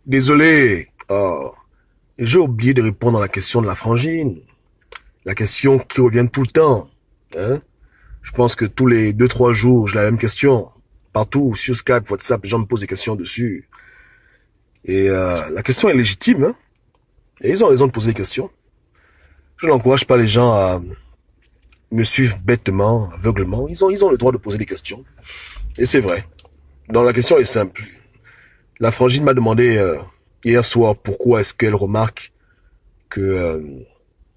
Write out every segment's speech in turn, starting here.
Désolé. Oh, j'ai oublié de répondre à la question de la frangine. La question qui revient tout le temps. Hein? Je pense que tous les 2, 3 jours, j'ai la même question. Partout, sur Skype, WhatsApp, les gens me posent des questions dessus. Et la question est légitime. Hein? Et ils ont raison de poser des questions. Je n'encourage pas les gens à me suivre bêtement, aveuglement. Ils ont le droit de poser des questions. Et c'est vrai. Donc la question est simple. La frangine m'a demandé hier soir pourquoi est-ce qu'elle remarque que,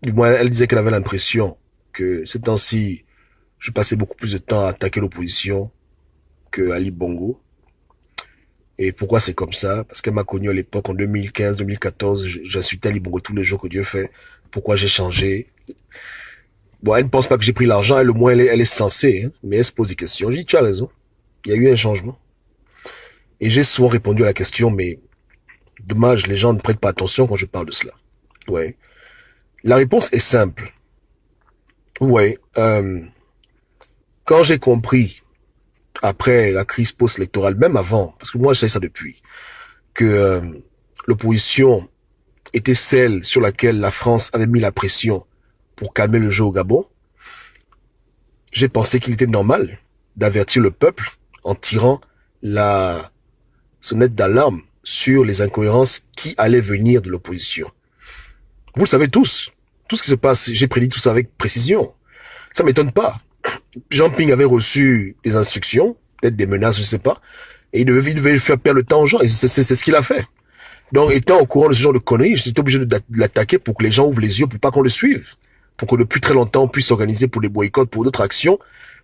du moins, elle disait qu'elle avait l'impression que ces temps-ci, je passais beaucoup plus de temps à attaquer l'opposition que Ali Bongo. Et pourquoi c'est comme ça? Parce qu'elle m'a connu à l'époque, en 2015, 2014, j'insultais Ali Bongo tous les jours que Dieu fait. Pourquoi j'ai changé? Bon, elle ne pense pas que j'ai pris l'argent, elle, au moins, elle est censée, hein, mais elle se pose des questions. J'ai dit, tu as raison. Il y a eu un changement. Et j'ai souvent répondu à la question, mais dommage, les gens ne prêtent pas attention quand je parle de cela. Ouais. La réponse est simple. Ouais. Quand j'ai compris, après la crise post-électorale, même avant, parce que moi je sais ça depuis, que l'opposition était celle sur laquelle la France avait mis la pression pour calmer le jeu au Gabon, j'ai pensé qu'il était normal d'avertir le peuple en tirant la sonnette d'alarme sur les incohérences qui allaient venir de l'opposition. Vous le savez tous. Tout ce qui se passe, j'ai prédit tout ça avec précision. Ça m'étonne pas. Jean Ping avait reçu des instructions, peut-être des menaces, je sais pas, et il devait faire perdre le temps aux gens, et c'est ce qu'il a fait. Donc, étant au courant de ce genre de conneries, j'étais obligé de l'attaquer pour que les gens ouvrent les yeux, pour pas qu'on le suive. Pour que depuis très longtemps, on puisse s'organiser pour des boycotts, pour d'autres actions,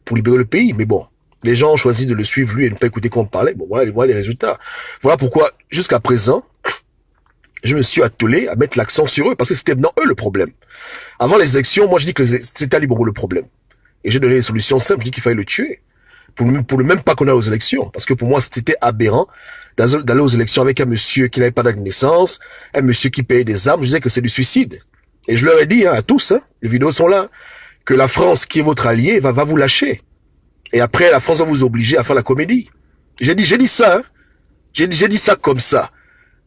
pour libérer le pays. Mais bon, les gens ont choisi de le suivre lui et ne pas écouter qu'on parlait. Bon, voilà les résultats. Voilà pourquoi, jusqu'à présent, je me suis attelé à mettre l'accent sur eux, parce que c'était maintenant eux le problème. Avant les élections, moi je dis que c'était Ali Bongo le problème. Et j'ai donné des solutions simples, je dis qu'il fallait le tuer. Pour ne même pas qu'on aille aux élections. Parce que pour moi, c'était aberrant d'aller aux élections avec un monsieur qui n'avait pas d'acte de naissance, un monsieur qui payait des armes. Je disais que c'est du suicide. Et je leur ai dit, hein, à tous, hein, les vidéos sont là, que la France, qui est votre allié, va vous lâcher. Et après, la France va vous obliger à faire la comédie. J'ai dit ça, hein. J'ai dit ça comme ça.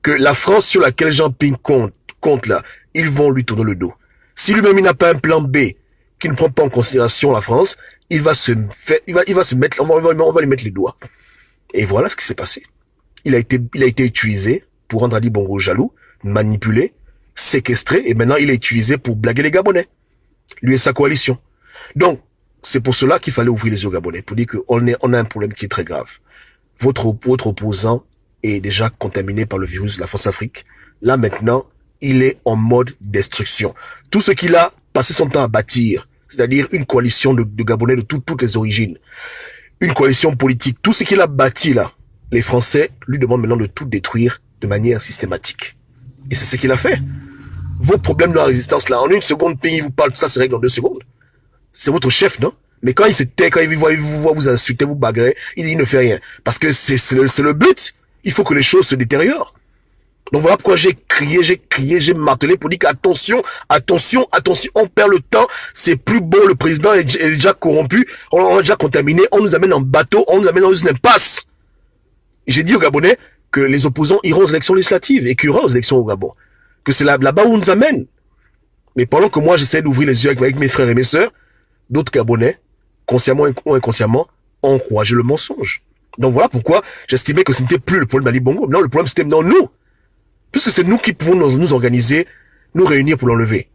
Que la France sur laquelle Jean Ping compte là, ils vont lui tourner le dos. Si lui-même il n'a pas un plan B, qui ne prend pas en considération la France, il va se mettre, on va lui mettre les doigts. Et voilà ce qui s'est passé. Il a été utilisé pour rendre Ali Bongo jaloux, manipulé, séquestré, et maintenant il est utilisé pour blaguer les Gabonais. Lui et sa coalition. Donc, c'est pour cela qu'il fallait ouvrir les yeux aux Gabonais, pour dire qu'on a un problème qui est très grave. Votre opposant est déjà contaminé par le virus de la France-Afrique. Là maintenant, il est en mode destruction. Tout ce qu'il a passé son temps à bâtir, c'est-à-dire une coalition de Gabonais de toutes les origines, une coalition politique, tout ce qu'il a bâti là, les Français lui demandent maintenant de tout détruire de manière systématique. Et c'est ce qu'il a fait. Vos problèmes de la résistance là, en une seconde, pays vous parle, ça se règle en 2 secondes. C'est votre chef, non? Mais quand il se tait, quand il voit vous insulter, vous bagarrer, il ne fait rien. Parce que c'est le but. Il faut que les choses se détériorent. Donc voilà pourquoi j'ai crié, j'ai martelé pour dire qu'attention, attention, on perd le temps, c'est plus bon, le président est déjà corrompu, on l'a déjà contaminé, on nous amène en bateau, on nous amène dans une impasse. J'ai dit aux Gabonais que les opposants iront aux élections législatives et qu'il y aura aux élections au Gabon. Que c'est là-bas où on nous amène. Mais pendant que moi j'essaie d'ouvrir les yeux avec mes frères et mes sœurs, d'autres Gabonais, consciemment ou inconsciemment, ont encouragé le mensonge. Donc voilà pourquoi j'estimais que ce n'était plus le problème d'Ali Bongo. Non, le problème c'était maintenant nous. Puisque c'est nous qui pouvons nous organiser, nous réunir pour l'enlever.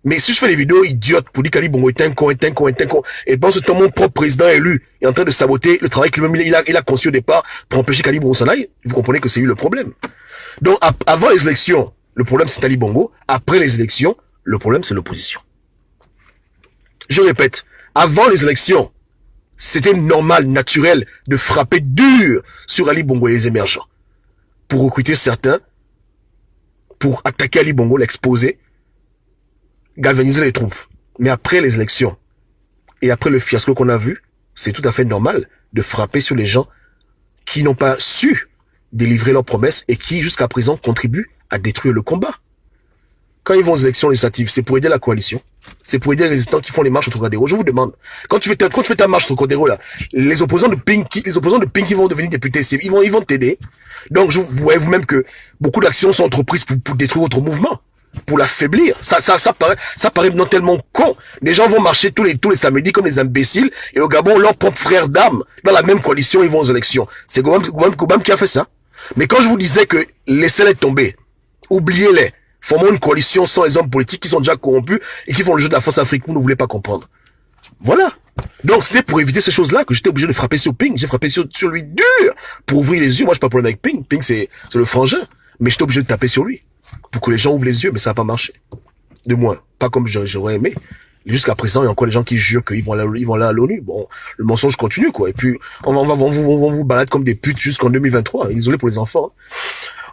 Mais si je fais des vidéos idiotes pour dire qu'Ali Bongo est un con, et pendant ce temps, mon propre président élu est en train de saboter le travail qu'il a conçu au départ pour empêcher qu'Ali Bongo s'en aille, vous comprenez que c'est lui le problème. Donc, avant les élections, le problème c'est Ali Bongo. Après les élections, le problème c'est l'opposition. Je répète, avant les élections, c'était normal, naturel de frapper dur sur Ali Bongo et les émergents. Pour recruter certains, pour attaquer Ali Bongo, l'exposer, galvaniser les troupes. Mais après les élections, et après le fiasco qu'on a vu, c'est tout à fait normal de frapper sur les gens qui n'ont pas su délivrer leurs promesses et qui, jusqu'à présent, contribuent à détruire le combat. quand ils vont aux élections législatives, c'est pour aider la coalition. C'est pour aider les résistants qui font les marches au Trocadéro. Je vous demande, quand tu fais ta marche au Trocadéro, là, les opposants de Ping qui vont devenir députés, ils vont t'aider. Donc, vous voyez vous-même que beaucoup d'actions sont entreprises pour détruire votre mouvement, pour l'affaiblir. Ça paraît non tellement con. Les gens vont marcher tous les samedis comme des imbéciles, et au Gabon, leurs propres frères d'armes, dans la même coalition, ils vont aux élections. C'est Gobam qui a fait ça. Mais quand je vous disais que laissez-les tomber, oubliez-les, formons une coalition sans les hommes politiques qui sont déjà corrompus et qui font le jeu de la France-Afrique, vous ne voulez pas comprendre. Voilà. Donc c'était pour éviter ces choses-là que j'étais obligé de frapper sur Ping. J'ai frappé sur lui dur pour ouvrir les yeux. Moi, je n'ai pas de problème avec Ping. Ping, c'est le frangin. Mais j'étais obligé de taper sur lui pour que les gens ouvrent les yeux, mais ça n'a pas marché. De moins. Pas comme j'aurais aimé. Jusqu'à présent, il y a encore des gens qui jurent qu'ils vont là à l'ONU. Bon, le mensonge continue, quoi. Et puis, on va vous balader comme des putes jusqu'en 2023. Désolé pour les enfants.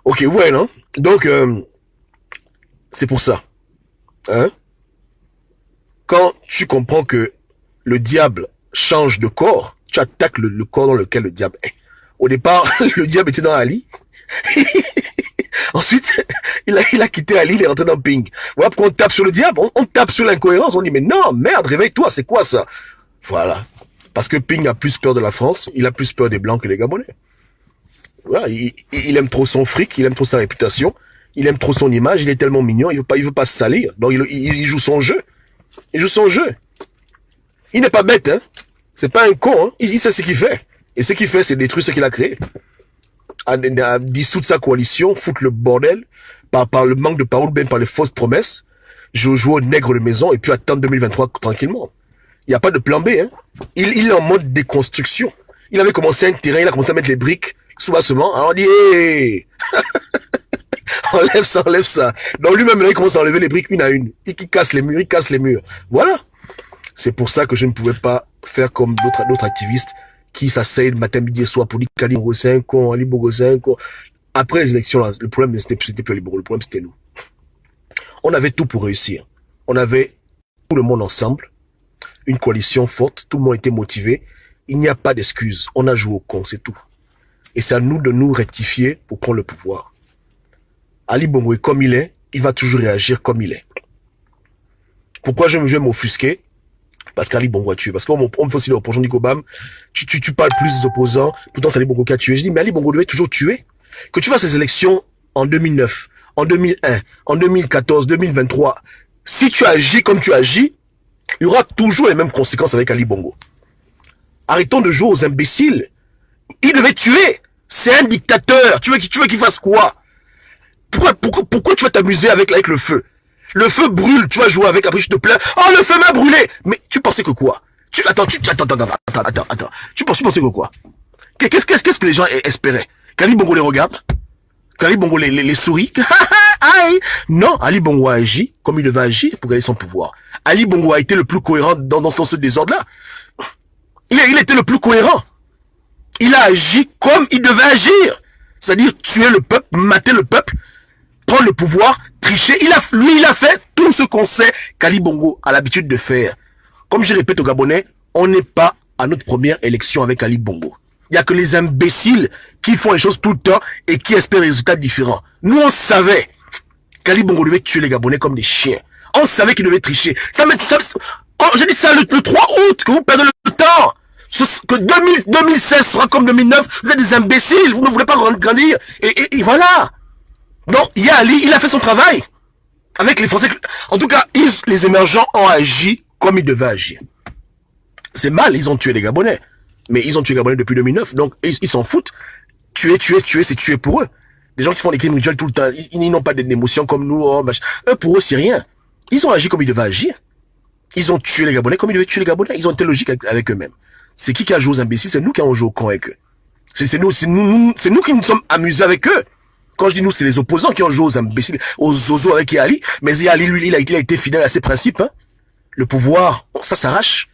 Ok, ouais, non? Donc, c'est pour ça. Hein? Quand tu comprends que le diable change de corps, tu attaques le corps dans lequel le diable est. Au départ, le diable était dans Ali. Ensuite, il a quitté Ali, il est rentré dans Ping. Voilà pourquoi on tape sur le diable, on tape sur l'incohérence, on dit mais non, merde, réveille-toi, c'est quoi ça? Voilà. Parce que Ping a plus peur de la France, il a plus peur des Blancs que des Gabonais. Voilà, il aime trop son fric, il aime trop sa réputation, il aime trop son image, il est tellement mignon, il veut pas se salir, donc il joue son jeu. Il joue son jeu. Il n'est pas bête, hein. C'est pas un con, hein. Il sait ce qu'il fait. Et ce qu'il fait, c'est détruire ce qu'il a créé. À dissoudre sa coalition, foutre le bordel, par le manque de parole, même par les fausses promesses, jouer au nègre de maison, et puis attendre 2023 tranquillement. Il n'y a pas de plan B, hein. Il est en mode déconstruction. Il avait commencé un terrain, il a commencé à mettre les briques sous-bassement, alors on dit, hey enlève ça. Donc lui-même, il commence à enlever les briques une à une. Il casse les murs, Voilà. C'est pour ça que je ne pouvais pas faire comme d'autres activistes qui s'asseyent le matin, midi et soir pour dire qu'Ali Bongo c'est un con, Ali Bongo c'est un con. Après les élections, là, le problème c'était plus Ali Bongo, le problème c'était nous. On avait tout pour réussir. On avait tout le monde ensemble, une coalition forte, tout le monde était motivé. Il n'y a pas d'excuse. On a joué au con, c'est tout. Et c'est à nous de nous rectifier pour prendre le pouvoir. Ali Bongo est comme il est, il va toujours réagir comme il est. Pourquoi je vais m'offusquer? Parce qu'Ali Bongo a tué. Parce qu'on me fait aussi les reproches. On dit qu'Obama, tu parles plus des opposants. Pourtant, c'est Ali Bongo qui a tué. Je dis, mais Ali Bongo devait toujours tuer. Que tu fasses ces élections en 2009, en 2001, en 2014, 2023. Si tu agis comme tu agis, il y aura toujours les mêmes conséquences avec Ali Bongo. Arrêtons de jouer aux imbéciles. Il devait tuer. C'est un dictateur. Tu veux qu'il fasse quoi? Pourquoi tu vas t'amuser avec le feu? Le feu brûle, tu vas jouer avec, après je te plains. Oh, le feu m'a brûlé! Mais tu pensais que quoi? Attends. Tu pensais que quoi? Qu'est-ce que les gens espéraient? Qu'Ali Bongo les regarde? Qu'Ali Bongo les sourit? Aïe! Non, Ali Bongo a agi comme il devait agir pour gagner son pouvoir. Ali Bongo a été le plus cohérent dans ce désordre-là. Il était le plus cohérent. Il a agi comme il devait agir. C'est-à-dire tuer le peuple, mater le peuple, prendre le pouvoir, tricher. Il a fait tout ce qu'on sait qu'Ali Bongo a l'habitude de faire. Comme je répète aux Gabonais, on n'est pas à notre première élection avec Ali Bongo. Il n'y a que les imbéciles qui font les choses tout le temps et qui espèrent des résultats différents. Nous, on savait qu'Ali Bongo devait tuer les Gabonais comme des chiens. On savait qu'il devait tricher. J'ai dit ça le 3 août, que vous perdez le temps. Que 2016 sera comme 2009. Vous êtes des imbéciles. Vous ne voulez pas grandir. Et voilà. Donc, il y a Ali, il a fait son travail. Avec les Français. En tout cas, les émergents ont agi comme ils devaient agir. C'est mal, ils ont tué les Gabonais. Mais ils ont tué les Gabonais depuis 2009. Donc, ils s'en foutent. Tuer, c'est tuer pour eux. Les gens qui font des crimes rituels tout le temps, ils n'ont pas d'émotions comme nous. Oh, pour eux, c'est rien. Ils ont agi comme ils devaient agir. Ils ont tué les Gabonais comme ils devaient tuer les Gabonais. Ils ont été logiques avec eux-mêmes. C'est qui a joué aux imbéciles? C'est nous qui avons joué au con avec eux. C'est nous qui nous sommes amusés avec eux. Quand je dis nous, c'est les opposants qui ont joué aux imbéciles, aux zozos avec Ali. Mais Ali, lui, il a été fidèle à ses principes. Hein. Le pouvoir, ça s'arrache.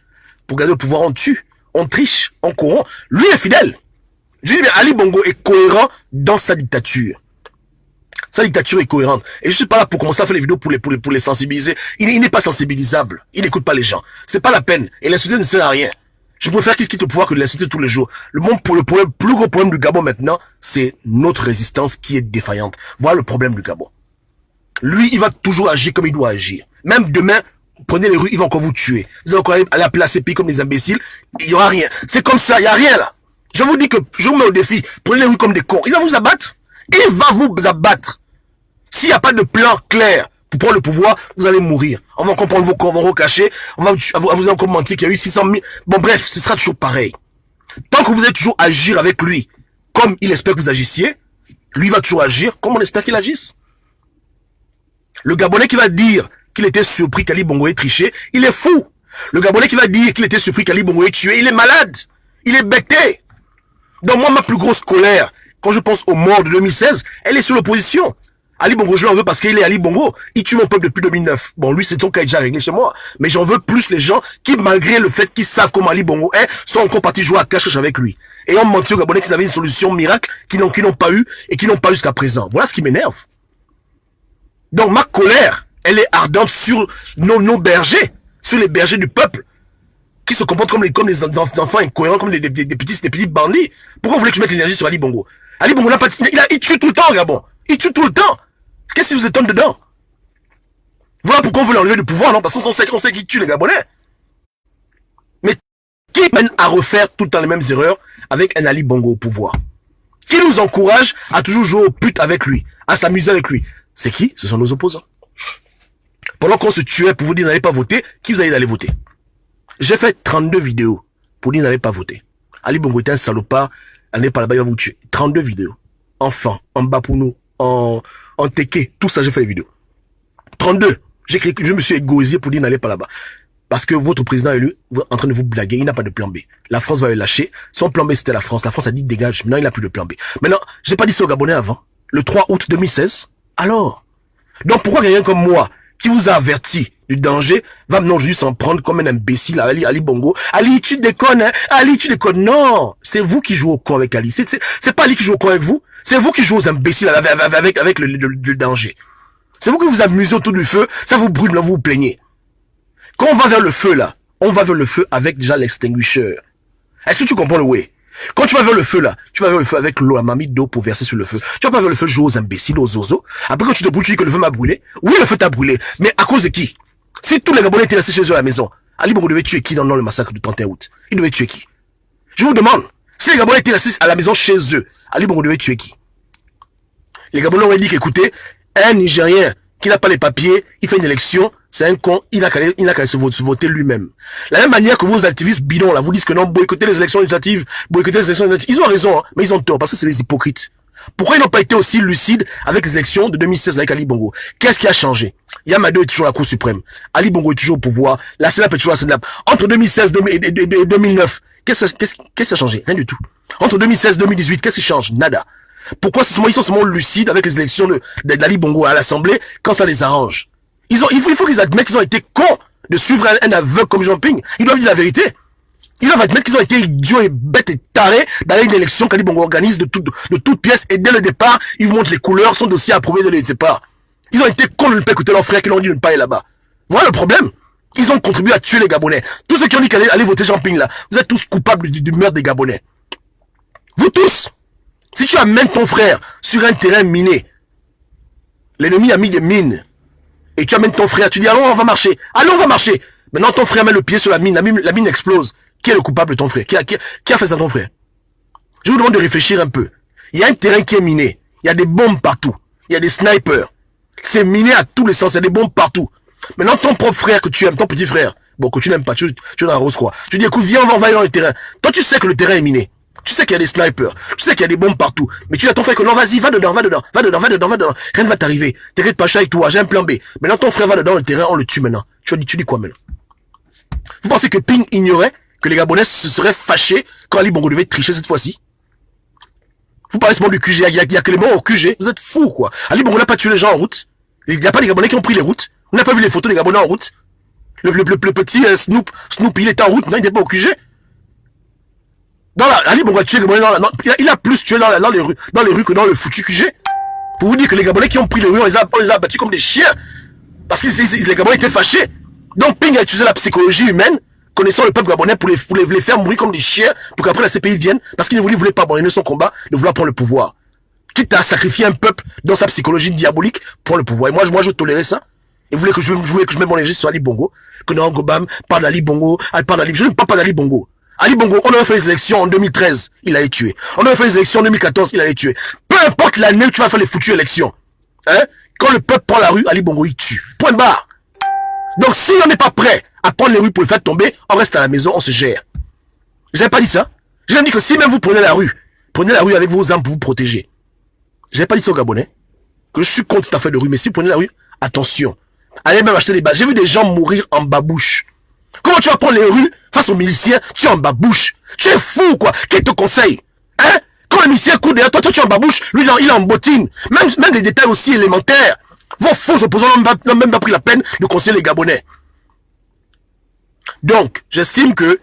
Pour garder le pouvoir, on tue, on triche, on corrompt. Lui est fidèle. Je dis, mais Ali Bongo est cohérent dans sa dictature. Sa dictature est cohérente. Et je suis pas là pour commencer à faire les vidéos pour les sensibiliser. Il n'est pas sensibilisable. Il n'écoute pas les gens. C'est pas la peine. Et l'insulter ne sert à rien. Je préfère qu'il quitte le pouvoir que de l'insulter tous les jours. Le plus gros problème du Gabon maintenant, c'est notre résistance qui est défaillante. Voilà le problème du Gabon. Lui, il va toujours agir comme il doit agir. Même demain, prenez les rues, il va encore vous tuer. Vous allez encore aller appeler la CPI comme des imbéciles. Il n'y aura rien. C'est comme ça, il n'y a rien là. Je vous dis que je vous mets au défi. Prenez les rues comme des cons. Il va vous abattre. Il va vous abattre. S'il n'y a pas de plan clair pour prendre le pouvoir, vous allez mourir. On va comprendre vos corps, on va recacher. On va vous encore mentir qu'il y a eu 600 000. Bon bref, ce sera toujours pareil. Tant que vous allez toujours agir avec lui, comme il espère que vous agissiez, lui va toujours agir comme on espère qu'il agisse. Le Gabonais qui va dire qu'il était surpris qu'Ali Bongo ait triché, il est fou. Le Gabonais qui va dire qu'il était surpris qu'Ali Bongo ait tué, il est malade. Il est becté. Donc moi, ma plus grosse colère, quand je pense aux morts de 2016, elle est sur l'opposition. Ali Bongo, je l'en veux parce qu'il est Ali Bongo. Il tue mon peuple depuis 2009. Bon, lui, c'est son cas déjà réglé chez moi. Mais j'en veux plus les gens qui, malgré le fait qu'ils savent comment Ali Bongo est, sont encore partis jouer à cache-cache avec lui. Et on menti aux Gabonais qu'ils avaient une solution miracle qu'ils n'ont pas eu et qu'ils n'ont pas eu jusqu'à présent. Voilà ce qui m'énerve. Donc ma colère, elle est ardente sur nos bergers, sur les bergers du peuple, qui se comportent comme les enfants incohérents, comme des petits bandits. Pourquoi vous voulez que je mette l'énergie sur Ali Bongo? Ali Bongo, il tue tout le temps, Gabon. Il tue tout le temps. Qu'est-ce qui vous étonne dedans? Voilà pourquoi on veut l'enlever du pouvoir, non? Parce qu'on sait qu'il tue les Gabonais. Mais qui mène à refaire tout le temps les mêmes erreurs avec un Ali Bongo au pouvoir? Qui nous encourage à toujours jouer aux putes avec lui, à s'amuser avec lui? C'est qui? Ce sont nos opposants. Pendant qu'on se tuait pour vous dire n'allez pas voter, qui vous a dit d'aller voter? J'ai fait 32 vidéos pour dire n'allez pas voter. Ali Bongo était un salopard, allez pas là-bas, il va vous tuer. 32 vidéos. Enfant, en bas pour nous, en teke, tout ça, j'ai fait les vidéos. 32. Je me suis égoïsé pour dire n'allez pas là-bas. Parce que votre président est lui, en train de vous blaguer, il n'a pas de plan B. La France va le lâcher. Son plan B, c'était la France. La France a dit dégage. Maintenant, il n'a plus de plan B. Maintenant, j'ai pas dit ça aux Gabonais avant. Le 3 août 2016. Alors, donc pourquoi quelqu'un comme moi, qui vous a averti du danger, va maintenant juste s'en prendre comme un imbécile à Ali Bongo? Ali, tu déconnes, hein? Ali, tu déconnes. Non, c'est vous qui jouez au con avec Ali. C'est pas Ali qui joue au con avec vous. C'est vous qui jouez aux imbéciles avec le danger. C'est vous qui vous amusez autour du feu, ça vous brûle, là, vous vous plaignez. Quand on va vers le feu, là, on va vers le feu avec déjà l'extinguisheur. Est-ce que tu comprends le way? Quand tu vas vers le feu là, tu vas vers le feu avec l'eau, la marmite d'eau pour verser sur le feu. Tu vas pas vers le feu jouer aux imbéciles, aux oiseaux. Après quand tu te brûles, tu dis que le feu m'a brûlé. Oui, le feu t'a brûlé. Mais à cause de qui? Si tous les Gabonais étaient restés chez eux à la maison, Ali Bongo devait tuer qui dans le massacre du 31 août? Il devait tuer qui? Je vous demande. Si les Gabonais étaient restés à la maison chez eux, Ali Bongo devait tuer qui? Les Gabonais ont dit qu'écoutez, un Nigérien qui n'a pas les papiers, il fait une élection, c'est un con, il n'a qu'à se voter lui-même. La même manière que vos activistes bidons là, vous disent que non, boycottez les élections législatives, ils ont raison, hein, mais ils ont tort, parce que c'est les hypocrites. Pourquoi ils n'ont pas été aussi lucides avec les élections de 2016 avec Ali Bongo? Qu'est-ce qui a changé? Yamado est toujours à la Cour suprême. Ali Bongo est toujours au pouvoir. La CENAP est toujours à la CENAP. Entre 2016 et 2009, qu'est-ce qui a changé? Rien du tout. Entre 2016 et 2018, qu'est-ce qui change? Nada. Pourquoi ils sont seulement lucides avec les élections d'Ali Bongo à l'Assemblée quand ça les arrange? Il faut qu'ils admettent qu'ils ont été cons de suivre un aveugle comme Jean-Ping. Ils doivent dire la vérité. Ils doivent admettre qu'ils ont été idiots et bêtes et tarés d'aller une élection qu'Ali Bongo organise de toutes pièces et dès le départ, ils vous montrent les couleurs, son dossier approuvé dès le départ. Ils ont été cons de ne pas écouter leurs frères qui l'ont dit de ne pas aller là-bas. Voilà le problème. Ils ont contribué à tuer les Gabonais. Tous ceux qui ont dit qu'aller voter Jean-Ping là, vous êtes tous coupables du meurtre des Gabonais. Vous tous. Si tu amènes ton frère sur un terrain miné, l'ennemi a mis des mines, et tu amènes ton frère, tu dis allons on va marcher, allons on va marcher. Maintenant ton frère met le pied sur la mine explose. Qui est le coupable de ton frère? Qui a fait ça à ton frère? Je vous demande de réfléchir un peu. Il y a un terrain qui est miné, il y a des bombes partout, il y a des snipers. C'est miné à tous les sens, il y a des bombes partout. Maintenant ton propre frère que tu aimes, ton petit frère, bon que tu n'aimes pas, tu es dans la rose croix. Tu dis écoute viens on va aller dans le terrain. Toi tu sais que le terrain est miné. Tu sais qu'il y a des snipers, tu sais qu'il y a des bombes partout, mais tu dis à ton frère que non, vas-y, va dedans, rien ne va t'arriver, t'inquiète pas, avec toi, j'ai un plan B. Maintenant ton frère va dedans le terrain, on le tue maintenant. Tu dis quoi maintenant? Vous pensez que Ping ignorait que les Gabonais se seraient fâchés quand Ali Bongo devait tricher cette fois-ci? Vous parlez seulement du QG, il y a que les morts au QG, vous êtes fous quoi. Ali Bongo n'a pas tué les gens en route, il n'y a pas des Gabonais qui ont pris les routes, on n'a pas vu les photos des Gabonais en route. Le petit Snoop, il était en route, non, il n'était pas au QG. Ali Bongo a tué les Gabonais il a plus tué dans les rues que dans le foutu QG. Pour vous dire que les Gabonais qui ont pris les rues, on les a battus comme des chiens. Parce que les Gabonais étaient fâchés. Donc Ping a utilisé la psychologie humaine, connaissant le peuple gabonais pour les faire mourir comme des chiens, pour qu'après la CPI vienne, parce qu'il ne voulait pas abandonner son combat, de vouloir prendre le pouvoir. quitte à sacrifier un peuple dans sa psychologie diabolique pour le pouvoir. Et moi je tolérais ça. Et vous voulez que je mette mon léger sur Ali Bongo, que non, Gobam parle d'Ali Bongo, je n'aime pas d'Ali Bongo. Ali Bongo, on a fait les élections en 2013, il a été tué. On a fait les élections en 2014, il a été tué. Peu importe l'année où tu vas faire les foutues élections. Hein? Quand le peuple prend la rue, Ali Bongo, il tue. Point de barre. Donc, si on n'est pas prêt à prendre les rues pour le faire tomber, on reste à la maison, on se gère. J'avais pas dit ça. J'ai dit que si même vous prenez la rue avec vos armes pour vous protéger. J'avais pas dit ça aux Gabonais. Que je suis contre cette affaire de rue, mais si vous prenez la rue, attention. Allez même acheter des balles. J'ai vu des gens mourir en babouche. Comment tu vas prendre les rues face aux miliciens, tu es en babouche. Tu es fou, quoi. Qui te conseille? Hein? Quand le milicien court derrière toi, tu es en babouche, lui, il est en bottine. Même des détails aussi élémentaires. Vos faux opposants n'ont même pas pris la peine de conseiller les Gabonais. Donc, j'estime que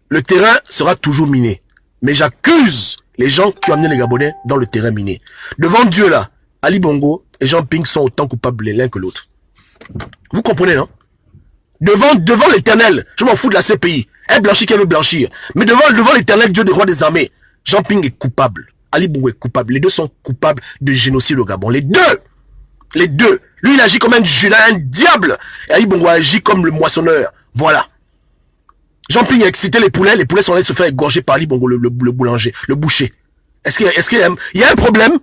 le terrain sera toujours miné. Mais j'accuse les gens qui ont amené les Gabonais dans le terrain miné. Devant Dieu, là, Ali Bongo et Jean Ping sont autant coupables l'un que l'autre. Vous comprenez, non? Devant l'éternel, je m'en fous de la CPI. Elle blanchit qu'elle veut blanchir. Mais devant l'éternel Dieu des rois des armées, Jean Ping est coupable. Ali Bongo est coupable. Les deux sont coupables de génocide au Gabon. Les deux. Lui, il agit comme un diable. Et Ali Bongo agit comme le moissonneur. Voilà. Jean Ping a excité les poulets sont allés se faire égorger par Ali Bongo, le boulanger, le boucher. Est-ce qu'il y a un problème?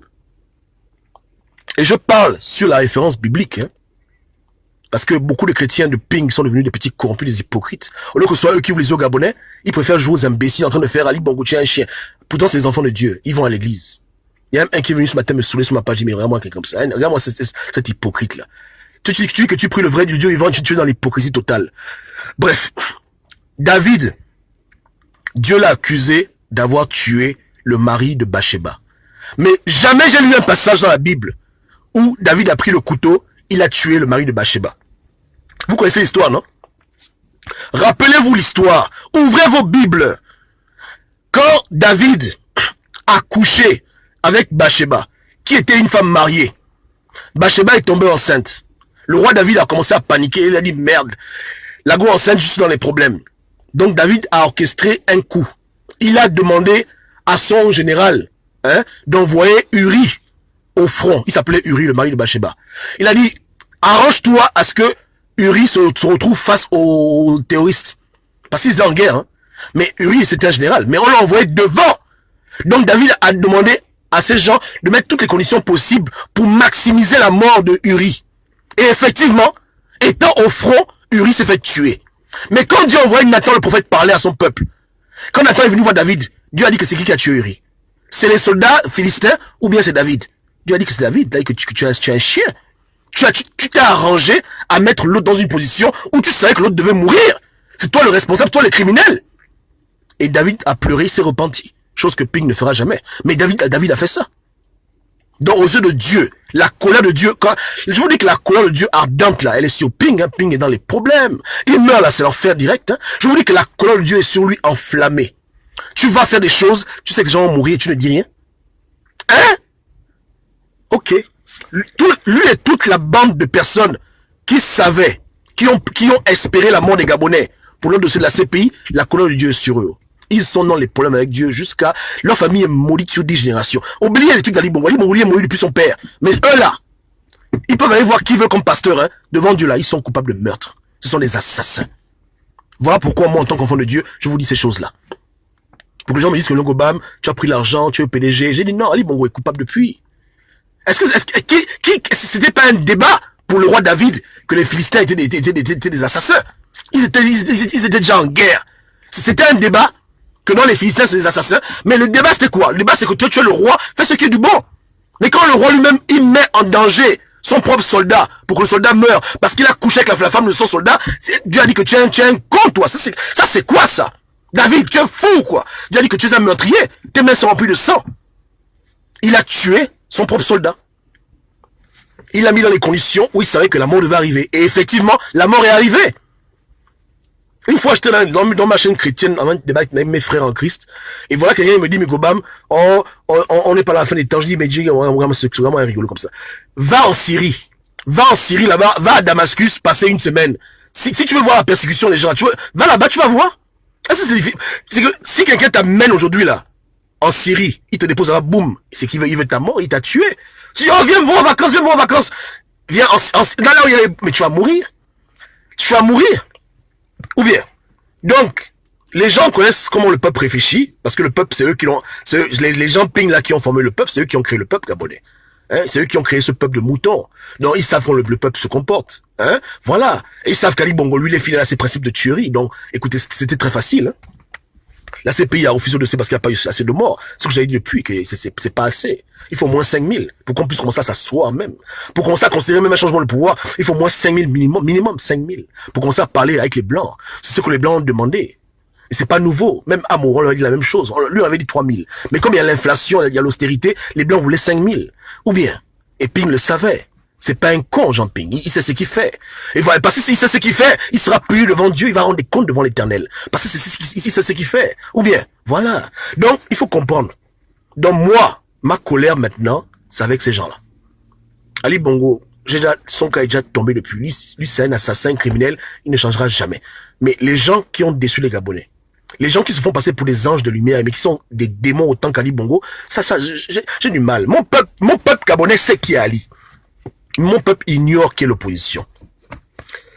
Et je parle sur la référence biblique, hein. Parce que beaucoup de chrétiens de Ping sont devenus des petits corrompus, des hypocrites. Au lieu que ce soit eux qui ouvrent les yeux aux Gabonais, ils préfèrent jouer aux imbéciles en train de faire Ali Bongo, tu es un chien. Pourtant, c'est les enfants de Dieu. Ils vont à l'église. Il y a même un qui est venu ce matin me saouler sur ma page, il dit, mais vraiment, quelqu'un comme ça. Regarde-moi cet hypocrite-là. Tu dis que tu pries le vrai du Dieu, ils vont tu es dans l'hypocrisie totale. Bref. David, Dieu l'a accusé d'avoir tué le mari de Bathsheba. Mais jamais j'ai lu un passage dans la Bible où David a pris le couteau, il a tué le mari de Bathsheba. Vous connaissez l'histoire, non? Rappelez-vous l'histoire. Ouvrez vos Bibles. Quand David a couché avec Bathsheba, qui était une femme mariée, Bathsheba est tombée enceinte. Le roi David a commencé à paniquer. Il a dit, merde, la go enceinte, je suis dans les problèmes. Donc David a orchestré un coup. Il a demandé à son général d'envoyer Uri au front. Il s'appelait Uri, le mari de Bathsheba. Il a dit, arrange-toi à ce que Uri se retrouve face aux terroristes. Parce qu'ils étaient en guerre. Hein. Mais Uri, c'était un général. Mais on l'a envoyé devant. Donc David a demandé à ces gens de mettre toutes les conditions possibles pour maximiser la mort de Uri. Et effectivement, étant au front, Uri s'est fait tuer. Mais quand Dieu envoie Nathan le prophète parler à son peuple, quand Nathan est venu voir David, Dieu a dit que c'est qui a tué Uri? C'est les soldats philistins ou bien c'est David? Dieu a dit que c'est David. Il a dit que tu es un chien. Tu t'es arrangé à mettre l'autre dans une position où tu savais que l'autre devait mourir. C'est toi le responsable, toi le criminel. Et David a pleuré, il s'est repenti. Chose que Ping ne fera jamais. Mais David a fait ça. Donc aux yeux de Dieu, la colère de Dieu, je vous dis que la colère de Dieu ardente là, elle est sur Ping, hein, Ping est dans les problèmes. Il meurt là, c'est l'enfer direct. Hein. Je vous dis que la colère de Dieu est sur lui enflammée. Tu vas faire des choses, tu sais que les gens vont mourir et tu ne dis rien. Hein? Ok. Lui et toute la bande de personnes qui savaient, qui ont espéré la mort des Gabonais pour le dossier de la CPI, la colère de Dieu est sur eux. Ils sont dans les problèmes avec Dieu jusqu'à... Leur famille est maudite sur 10 générations. Oubliez les trucs d'Ali Bongo. Ali Bongo est maudit depuis son père. Mais eux là, ils peuvent aller voir qui veut comme pasteur. Hein. Devant Dieu là, ils sont coupables de meurtre. Ce sont des assassins. Voilà pourquoi moi, en tant qu'enfant de Dieu, je vous dis ces choses-là. Pour que les gens me disent que Longobam, tu as pris l'argent, tu es PDG. J'ai dit non, Ali Bongo est coupable depuis. C'était pas un débat pour le roi David que les Philistins étaient des assassins. Ils étaient déjà en guerre. C'était un débat que non, les Philistins c'est des assassins. Mais le débat c'était quoi? Le débat c'est que toi tu es le roi, fais ce qui est du bon. Mais quand le roi lui-même, il met en danger son propre soldat pour que le soldat meure parce qu'il a couché avec la femme de son soldat, Dieu a dit que tu es un con, toi. Ça c'est quoi ça? David, tu es fou quoi. Dieu a dit que tu es un meurtrier. Tes mains sont remplies de sang. Il a tué son propre soldat. Il l'a mis dans les conditions où il savait que la mort devait arriver. Et effectivement, la mort est arrivée. Une fois, j'étais dans ma chaîne chrétienne, en débat avec mes frères en Christ, et voilà, quelqu'un me dit, mais Gobam, on n'est pas à la fin des temps. Je dis, mais Dieu, c'est vraiment un rigolo comme ça. Va en Syrie là-bas, va à Damascus, passer une semaine. Si tu veux voir la persécution des gens, va là-bas, tu vas voir. C'est que si quelqu'un t'amène aujourd'hui là, en Syrie, il te dépose là, boum, c'est qu'il veut, il veut ta mort, il t'a tué. Tu dis, oh, viens me voir en vacances, viens me voir en vacances. Viens là où il y a mais tu vas mourir. Tu vas mourir. Ou bien. Donc, les gens connaissent comment le peuple réfléchit, parce que le peuple, c'est eux qui l'ont, les gens ping là qui ont formé le peuple, c'est eux qui ont créé le peuple gabonais. Hein, c'est eux qui ont créé ce peuple de moutons. Donc, ils savent comment le peuple se comporte. Hein, voilà. Et ils savent qu'Ali Bongo, lui, il est fidèle à ses principes de tuerie. Donc, écoutez, c'était très facile. Hein. La CPI a refusé de parce qu'il n'y a pas eu assez de morts. Ce que j'avais dit depuis, que c'est pas assez. Il faut moins 5000 pour qu'on puisse commencer à s'asseoir même. Pour commencer à considérer même un changement de pouvoir, il faut moins 5000 minimum 5000. Pour commencer à parler avec les Blancs. C'est ce que les Blancs ont demandé. Et c'est pas nouveau. Même Amour, on leur a dit la même chose. Lui, on avait dit 3000. Mais comme il y a l'inflation, il y a l'austérité, les Blancs voulaient 5000. Ou bien. Et Ping le savait. C'est pas un con, Jean Ping. Il sait ce qu'il fait. Et voilà, parce que s'il sait ce qu'il fait, il sera puni devant Dieu, il va rendre des comptes devant l'Éternel. Parce que c'est ce qu'il fait. Ou bien, voilà. Donc, il faut comprendre. Donc, moi, ma colère maintenant, c'est avec ces gens-là. Ali Bongo, son cas est déjà tombé depuis. Lui, c'est un assassin criminel, il ne changera jamais. Mais les gens qui ont déçu les Gabonais, les gens qui se font passer pour des anges de lumière, mais qui sont des démons autant qu'Ali Bongo, j'ai du mal. Mon peuple gabonais sait qui est Ali. Mon peuple ignore qui est l'opposition.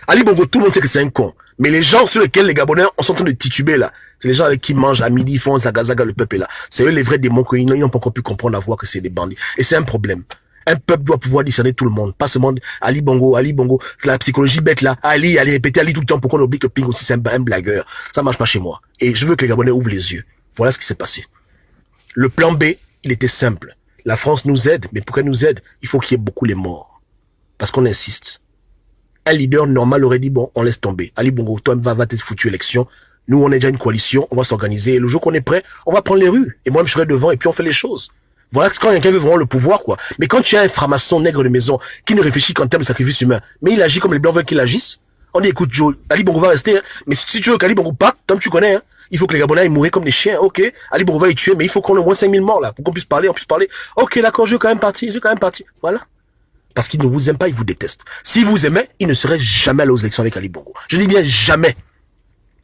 Ali Bongo, tout le monde sait que c'est un con. Mais les gens sur lesquels les Gabonais sont en train de tituber là, c'est les gens avec qui mangent à midi, ils font zaga, le peuple est là. C'est eux les vrais démons qu'ils n'ont pas encore pu comprendre à voir que c'est des bandits. Et c'est un problème. Un peuple doit pouvoir discerner tout le monde. Pas seulement Ali Bongo, la psychologie bête là. Ali répéter Ali tout le temps pour qu'on oublie que Ping aussi c'est un blagueur. Ça marche pas chez moi. Et je veux que les Gabonais ouvrent les yeux. Voilà ce qui s'est passé. Le plan B, il était simple. La France nous aide, mais pour qu'elle nous aide, il faut qu'il y ait beaucoup les morts. Parce qu'on insiste. Un leader normal aurait dit, bon, on laisse tomber. Ali Bongo, toi, va tes foutues élections. Nous, on est déjà une coalition, on va s'organiser. Et le jour qu'on est prêt, on va prendre les rues. Et moi, je serai devant et puis on fait les choses. Voilà, c'est quand quelqu'un veut vraiment le pouvoir, quoi. Mais quand tu as un franc-maçon nègre de maison qui ne réfléchit qu'en termes de sacrifice humain, mais il agit comme les Blancs veulent qu'il agisse, on dit, écoute, Joe, Ali Bongo va rester, hein. Mais si tu veux qu'Ali Bongo parte, comme tu connais, hein, il faut que les Gabonais aient mourir comme des chiens, ok. Ali Bongo va y tuer, mais il faut qu'on ait au moins 5000 morts, là, pour qu'on puisse parler, Ok, d'accord, je vais quand même partir. Voilà. Parce qu'il ne vous aime pas, il vous déteste. S'il vous aimait, il ne serait jamais allé aux élections avec Ali Bongo. Je dis bien jamais.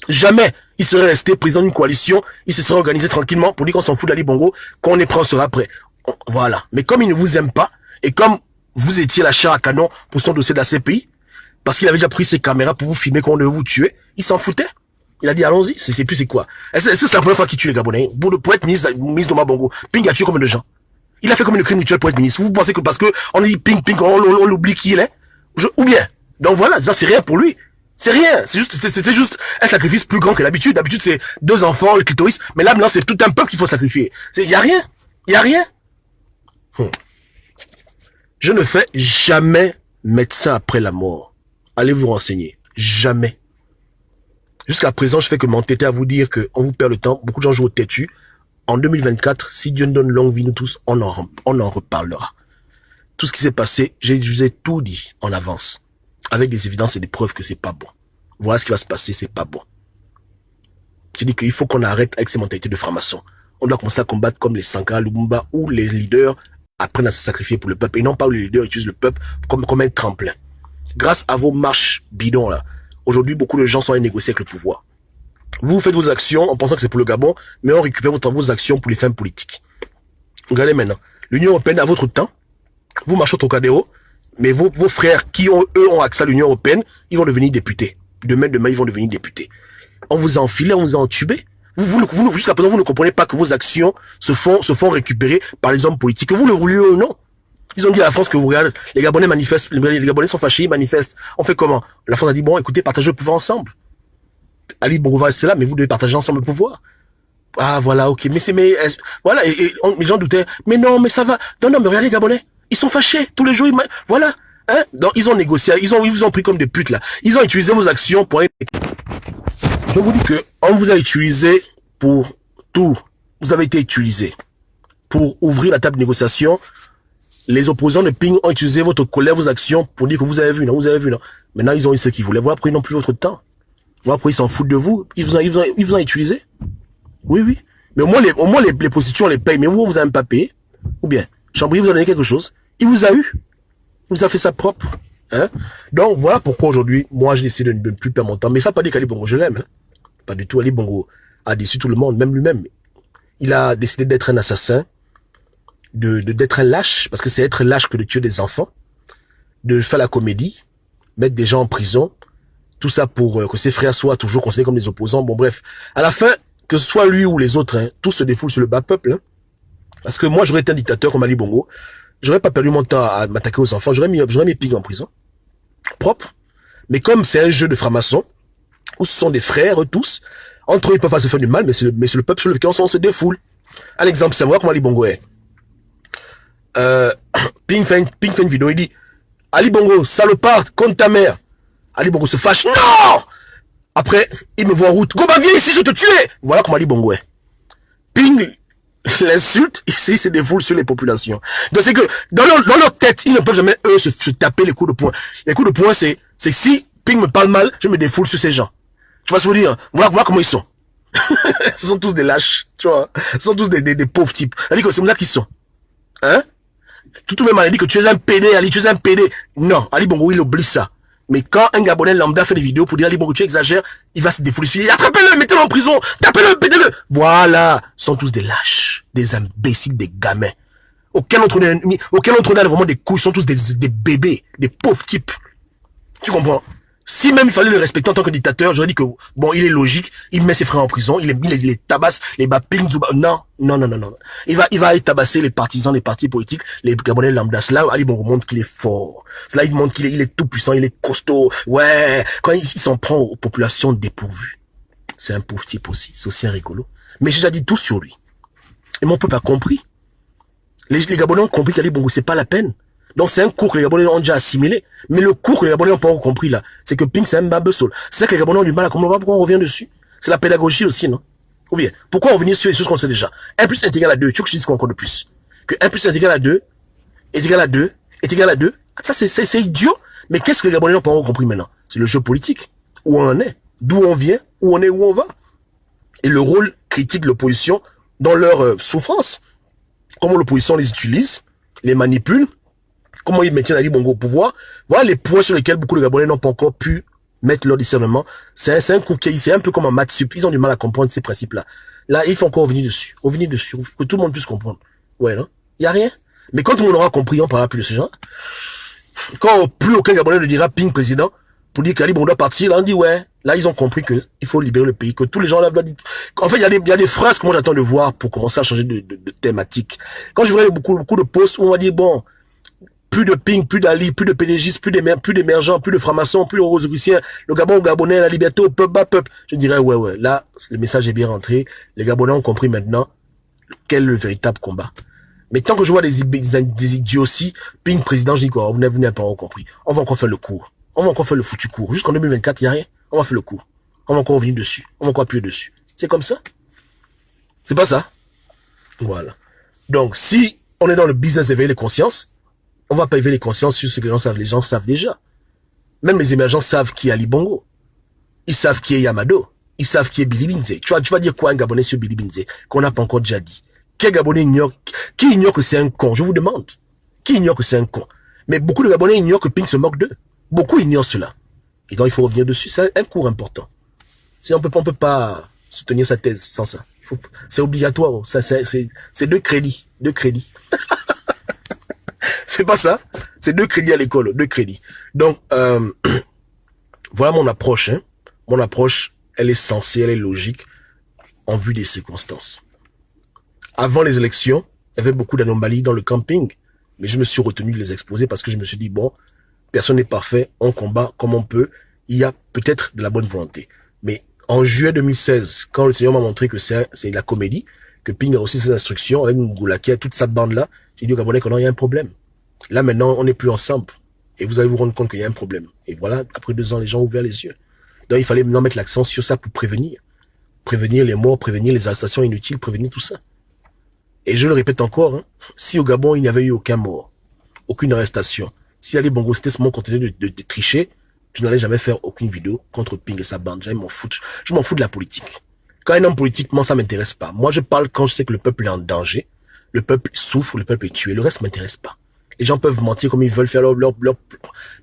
Jamais. Il serait resté président d'une coalition, il se serait organisé tranquillement pour dire qu'on s'en fout d'Ali Bongo, qu'on est prêt, on sera prêt. Voilà. Mais comme il ne vous aime pas, et comme vous étiez la chair à canon pour son dossier de la CPI, parce qu'il avait déjà pris ses caméras pour vous filmer qu'on devait vous tuer, il s'en foutait. Il a dit, allons-y, c'est plus c'est quoi. Est-ce que c'est la première fois qu'il tue les Gabonais? Pour être ministre de Bongo, Ping a tué combien de gens? Il a fait comme une crime rituel pour être ministre. Vous pensez que parce que on dit Ping, on oublie qui il est? Ou bien. Donc voilà, ça c'est rien pour lui. C'est rien. C'était juste un sacrifice plus grand que d'habitude. D'habitude c'est 2 enfants, le clitoris. Mais là maintenant c'est tout un peuple qu'il faut sacrifier. Y a rien. Je ne fais jamais médecin après la mort. Allez vous renseigner. Jamais. Jusqu'à présent, je fais que m'entêter à vous dire que on vous perd le temps. Beaucoup de gens jouent au têtu. En 2024, si Dieu nous donne longue vie, nous tous, on en reparlera. Tout ce qui s'est passé, je vous ai tout dit en avance. Avec des évidences et des preuves que c'est pas bon. Voilà ce qui va se passer, c'est pas bon. Je dis qu'il faut qu'on arrête avec ces mentalités de francs-maçons. On doit commencer à combattre comme les Sankara, Lumumba, où les leaders apprennent à se sacrifier pour le peuple. Et non pas où les leaders utilisent le peuple comme un tremplin. Grâce à vos marches bidons là, aujourd'hui beaucoup de gens sont allés négocier avec le pouvoir. Vous faites vos actions en pensant que c'est pour le Gabon, mais on récupère vos actions pour les fins politiques. Regardez maintenant. L'Union européenne, à votre temps, vous marchez au Trocadéro, mais vos frères qui eux ont accès à l'Union européenne, ils vont devenir députés. Demain, ils vont devenir députés. On vous a enfilé, on vous a entubé. Jusqu'à présent, vous ne comprenez pas que vos actions se font récupérer par les hommes politiques, que vous le vouliez ou non. Ils ont dit à la France que vous regardez, les Gabonais manifestent, les Gabonais sont fâchés, ils manifestent. On fait comment? La France a dit, bon, écoutez, partagez le pouvoir ensemble. Ali Bongo va rester là, mais vous devez partager ensemble le pouvoir. Ah, voilà, ok. Voilà, les gens doutaient. Mais non, mais ça va. Non, mais regardez les Gabonais. Ils sont fâchés. Tous les jours, voilà. Hein? Donc, ils ont négocié. Ils vous ont pris comme des putes, là. Ils ont utilisé vos actions pour... Je vous dis que on vous a utilisé pour tout. Vous avez été utilisé pour ouvrir la table de négociation. Les opposants de Ping ont utilisé votre colère, vos actions pour dire que vous avez vu, non. Maintenant, ils ont eu ce qu'ils voulaient. Voilà pourquoi ils n'ont plus votre temps. Voilà pourquoi ils s'en foutent de vous. Ils vous ont utilisé. Oui. Mais au moins les positions, on les paye. Mais vous avez même pas payé. Ou bien, Chambry vous a donné quelque chose. Il vous a eu. Il vous a fait ça propre. Hein? Donc, voilà pourquoi aujourd'hui, moi, j'ai décidé de ne plus perdre mon temps. Mais ça veut pas dire qu'Ali Bongo, je l'aime. Hein? Pas du tout. Ali Bongo a déçu tout le monde, même lui-même. Il a décidé d'être un assassin, d'être un lâche, parce que c'est être lâche que de tuer des enfants, de faire la comédie, mettre des gens en prison, tout ça pour que ses frères soient toujours considérés comme des opposants. Bon bref, à la fin, que ce soit lui ou les autres, hein, tous se défoulent sur le bas peuple. Hein, parce que moi, j'aurais été un dictateur comme Ali Bongo, j'aurais pas perdu mon temps à m'attaquer aux enfants, j'aurais mis Ping en prison, propre. Mais comme c'est un jeu de francs-maçons, où ce sont des frères tous, entre eux ils peuvent pas se faire du mal, mais c'est le peuple sur lequel on se défoule. Un exemple, c'est voir comment Ali Bongo est. Ping fait une vidéo, il dit Ali Bongo, salopard, contre ta mère. Ali Bongo se fâche, non! Après, il me voit en route, Goba, viens ici, je te tue! Voilà comment Ali Bongo est. Ping l'insulte, ici, il se défoule sur les populations. Donc c'est que, dans leur tête, ils ne peuvent jamais, eux, se taper les coups de poing. Les coups de poing, c'est si Ping me parle mal, je me défoule sur ces gens. Tu vois ce que je veux dire? Voilà comment ils sont. Ce sont tous des lâches, tu vois. Ce sont tous des pauvres types. Elle dit que c'est comme ça qu'ils sont. Hein? Tout le monde dit que tu es un PD, Ali, tu es un PD. Non, Ali Bongo, il oublie ça. Mais quand un Gabonais lambda fait des vidéos pour dire Ali Bongo, tu exagères, il va se défouler. Attrapez-le, mettez-le en prison, tapez-le, pétez-le. Voilà. Ce sont tous des lâches, des imbéciles, des gamins. Aucun autre n'a vraiment des couilles, ils sont tous des bébés, des pauvres types. Tu comprends? Si même il fallait le respecter en tant que dictateur, j'aurais dit que, bon, il est logique, il met ses frères en prison, il les tabasse, les bat ping, non. Il va aller tabasser les partisans des partis politiques, les Gabonais lambda. Là, Ali Bongo montre qu'il est fort. Là, il montre qu'il est tout puissant, il est costaud. Ouais. Quand il s'en prend aux populations dépourvues. C'est un pauvre type aussi. C'est aussi un rigolo. Mais j'ai déjà dit tout sur lui. Et mon peuple a compris. Les Gabonais ont compris qu'Ali Bongo, c'est pas la peine. Donc c'est un cours que les Gabonais ont déjà assimilé. Mais le cours que les Gabonais n'ont pas compris là, c'est que Ping c'est un babesol. C'est ça que les Gabonais ont du mal à comprendre. Pourquoi on revient dessus? C'est la pédagogie aussi, non? Ou bien, pourquoi on revenir sur les choses qu'on sait déjà? 1 plus 1 est égal à 2. Tu veux que je dise quoi encore de plus? Que 1 plus 1 est égal à 2, est égal à 2, est égal à 2. Ça c'est idiot. Mais qu'est-ce que les Gabonais n'ont pas encore compris maintenant? C'est le jeu politique. Où on en est, d'où on vient, où on est, où on va. Et le rôle critique de l'opposition dans leur souffrance. Comment l'opposition les utilise, les manipule, comment ils maintiennent Ali Bongo au pouvoir. Voilà les points sur lesquels beaucoup de Gabonais n'ont pas encore pu mettre leur discernement. C'est un coup qui c'est un peu comme en maths sup. Ils ont du mal à comprendre ces principes-là. Là, il faut encore revenir dessus, que tout le monde puisse comprendre. Ouais, non? Il y a rien. Mais quand tout le monde aura compris, on parlera plus de ce genre. Quand plus aucun Gabonais ne dira Ping président, pour dire qu'Ali Bongo doit partir, là, on dit ouais. Là, ils ont compris que il faut libérer le pays, que tous les gens là doivent dire. En fait, il y a des phrases que moi j'attends de voir pour commencer à changer de thématique. Quand je verrai beaucoup de posts où on va dire bon, plus de Ping, plus d'Ali, plus de PDGistes, plus d'émergents, plus de francs-maçons, plus de rosicruciens, le Gabon au Gabonais, la liberté au peuple, bas peuple. Je dirais, ouais, là, le message est bien rentré. Les Gabonais ont compris maintenant quel est le véritable combat. Mais tant que je vois des idiots aussi, Ping président, je dis quoi, vous n'avez pas encore compris. On va encore faire le cours. On va encore faire le foutu cours. Jusqu'en 2024, il n'y a rien. On va faire le cours. On va encore revenir dessus. On va encore appuyer dessus. C'est comme ça. C'est pas ça. Voilà. Donc, si on est dans le business d'éveiller les consciences, on va pas éveiller les consciences sur ce que les gens savent. Les gens savent déjà. Même les émergents savent qui est Ali Bongo. Ils savent qui est Yamado. Ils savent qui est Billy Binze. Tu vas dire quoi un Gabonais sur Billy Binze qu'on n'a pas encore déjà dit? Quel Gabonais qui ignore que c'est un con? Je vous demande. Qui ignore que c'est un con? Mais beaucoup de Gabonais ignorent que Ping se moque d'eux. Beaucoup ignorent cela. Et donc il faut revenir dessus. C'est un cours important. On peut pas soutenir sa thèse sans ça. C'est obligatoire. C'est 2 crédits. 2 crédits. C'est pas ça. C'est 2 crédits à l'école. 2 crédits. Donc, voilà mon approche. Hein. Mon approche, elle est sensée, elle est logique en vue des circonstances. Avant les élections, il y avait beaucoup d'anomalies dans le camping. Mais je me suis retenu de les exposer parce que je me suis dit, bon, personne n'est parfait, on combat comme on peut. Il y a peut-être de la bonne volonté. Mais en juillet 2016, quand le Seigneur m'a montré que c'est la comédie, que Ping a aussi ses instructions avec Ngoulaki, toute sa bande-là, j'ai dit au Gabonais que non, il y a un problème. Là, maintenant, on n'est plus ensemble. Et vous allez vous rendre compte qu'il y a un problème. Et voilà, après 2 ans, les gens ont ouvert les yeux. Donc, il fallait maintenant mettre l'accent sur ça pour prévenir. Prévenir les morts, prévenir les arrestations inutiles, prévenir tout ça. Et je le répète encore, hein, si au Gabon, il n'y avait eu aucun mort, aucune arrestation, si Ali Bongo c'était seulement continué de tricher, je n'allais jamais faire aucune vidéo contre Ping et sa bande. Je m'en fous de la politique. Quand un homme politiquement, ça m'intéresse pas. Moi, je parle quand je sais que le peuple est en danger, le peuple souffre, le peuple est tué. Le reste m'intéresse pas. Les gens peuvent mentir comme ils veulent faire leur...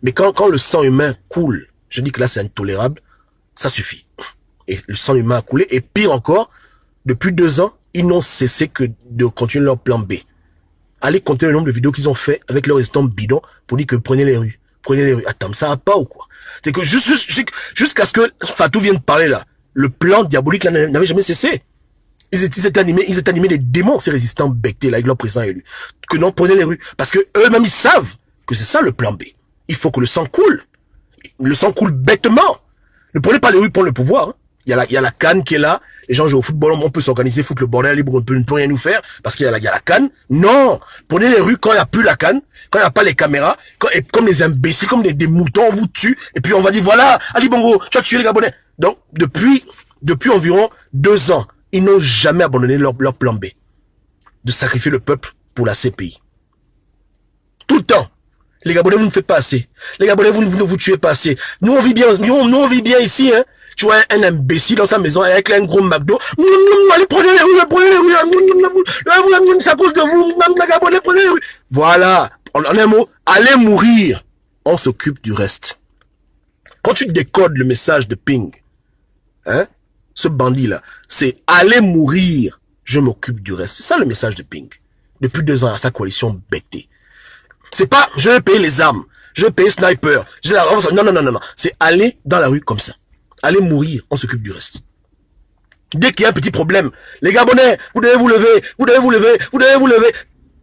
Mais quand le sang humain coule, je dis que là, c'est intolérable, ça suffit. Et le sang humain a coulé. Et pire encore, depuis 2 ans, ils n'ont cessé que de continuer leur plan B. Allez compter le nombre de vidéos qu'ils ont fait avec leurs restants bidons pour dire que prenez les rues. Prenez les rues. Attends, ça va pas ou quoi? C'est que jusqu'à ce que Fatou vienne parler là, le plan diabolique là n'avait jamais cessé. Ils étaient animés des démons, ces résistants bectés là avec leur président élu. Que non, prenez les rues. Parce que eux-mêmes ils savent que c'est ça le plan B. Il faut que le sang coule. Le sang coule bêtement. Ne prenez pas les rues pour le pouvoir. Hein. Il y a la CAN qui est là. Les gens jouent au football, on peut s'organiser, foutre le bordel libre, on ne peut rien nous faire, parce qu'il y a la CAN. Non! Prenez les rues quand il n'y a plus la CAN, quand il n'y a pas les caméras, et comme des imbéciles, comme des moutons, on vous tue, et puis on va dire, voilà, Ali Bongo, tu as tué les Gabonais. Donc, depuis environ 2 ans, ils n'ont jamais abandonné leur plan B. De sacrifier le peuple pour la CPI. Tout le temps. Les Gabonais, vous ne faites pas assez. Les Gabonais, vous ne vous tuez pas assez. Nous, on vit bien, on vit bien ici, hein. Tu vois un imbécile dans sa maison avec un gros McDo. Allez, prenez les rues. C'est à cause de vous. Prenez les rues. Voilà. En un mot, allez mourir. On s'occupe du reste. Quand tu décodes le message de Ping, hein, ce bandit-là, c'est allez mourir. Je m'occupe du reste. C'est ça le message de Ping. Depuis 2 ans à sa coalition bectée. C'est pas, je vais payer les armes. Je vais payer sniper. Non. C'est aller dans la rue comme ça. Allez mourir, on s'occupe du reste. Dès qu'il y a un petit problème, les Gabonais, vous devez vous lever.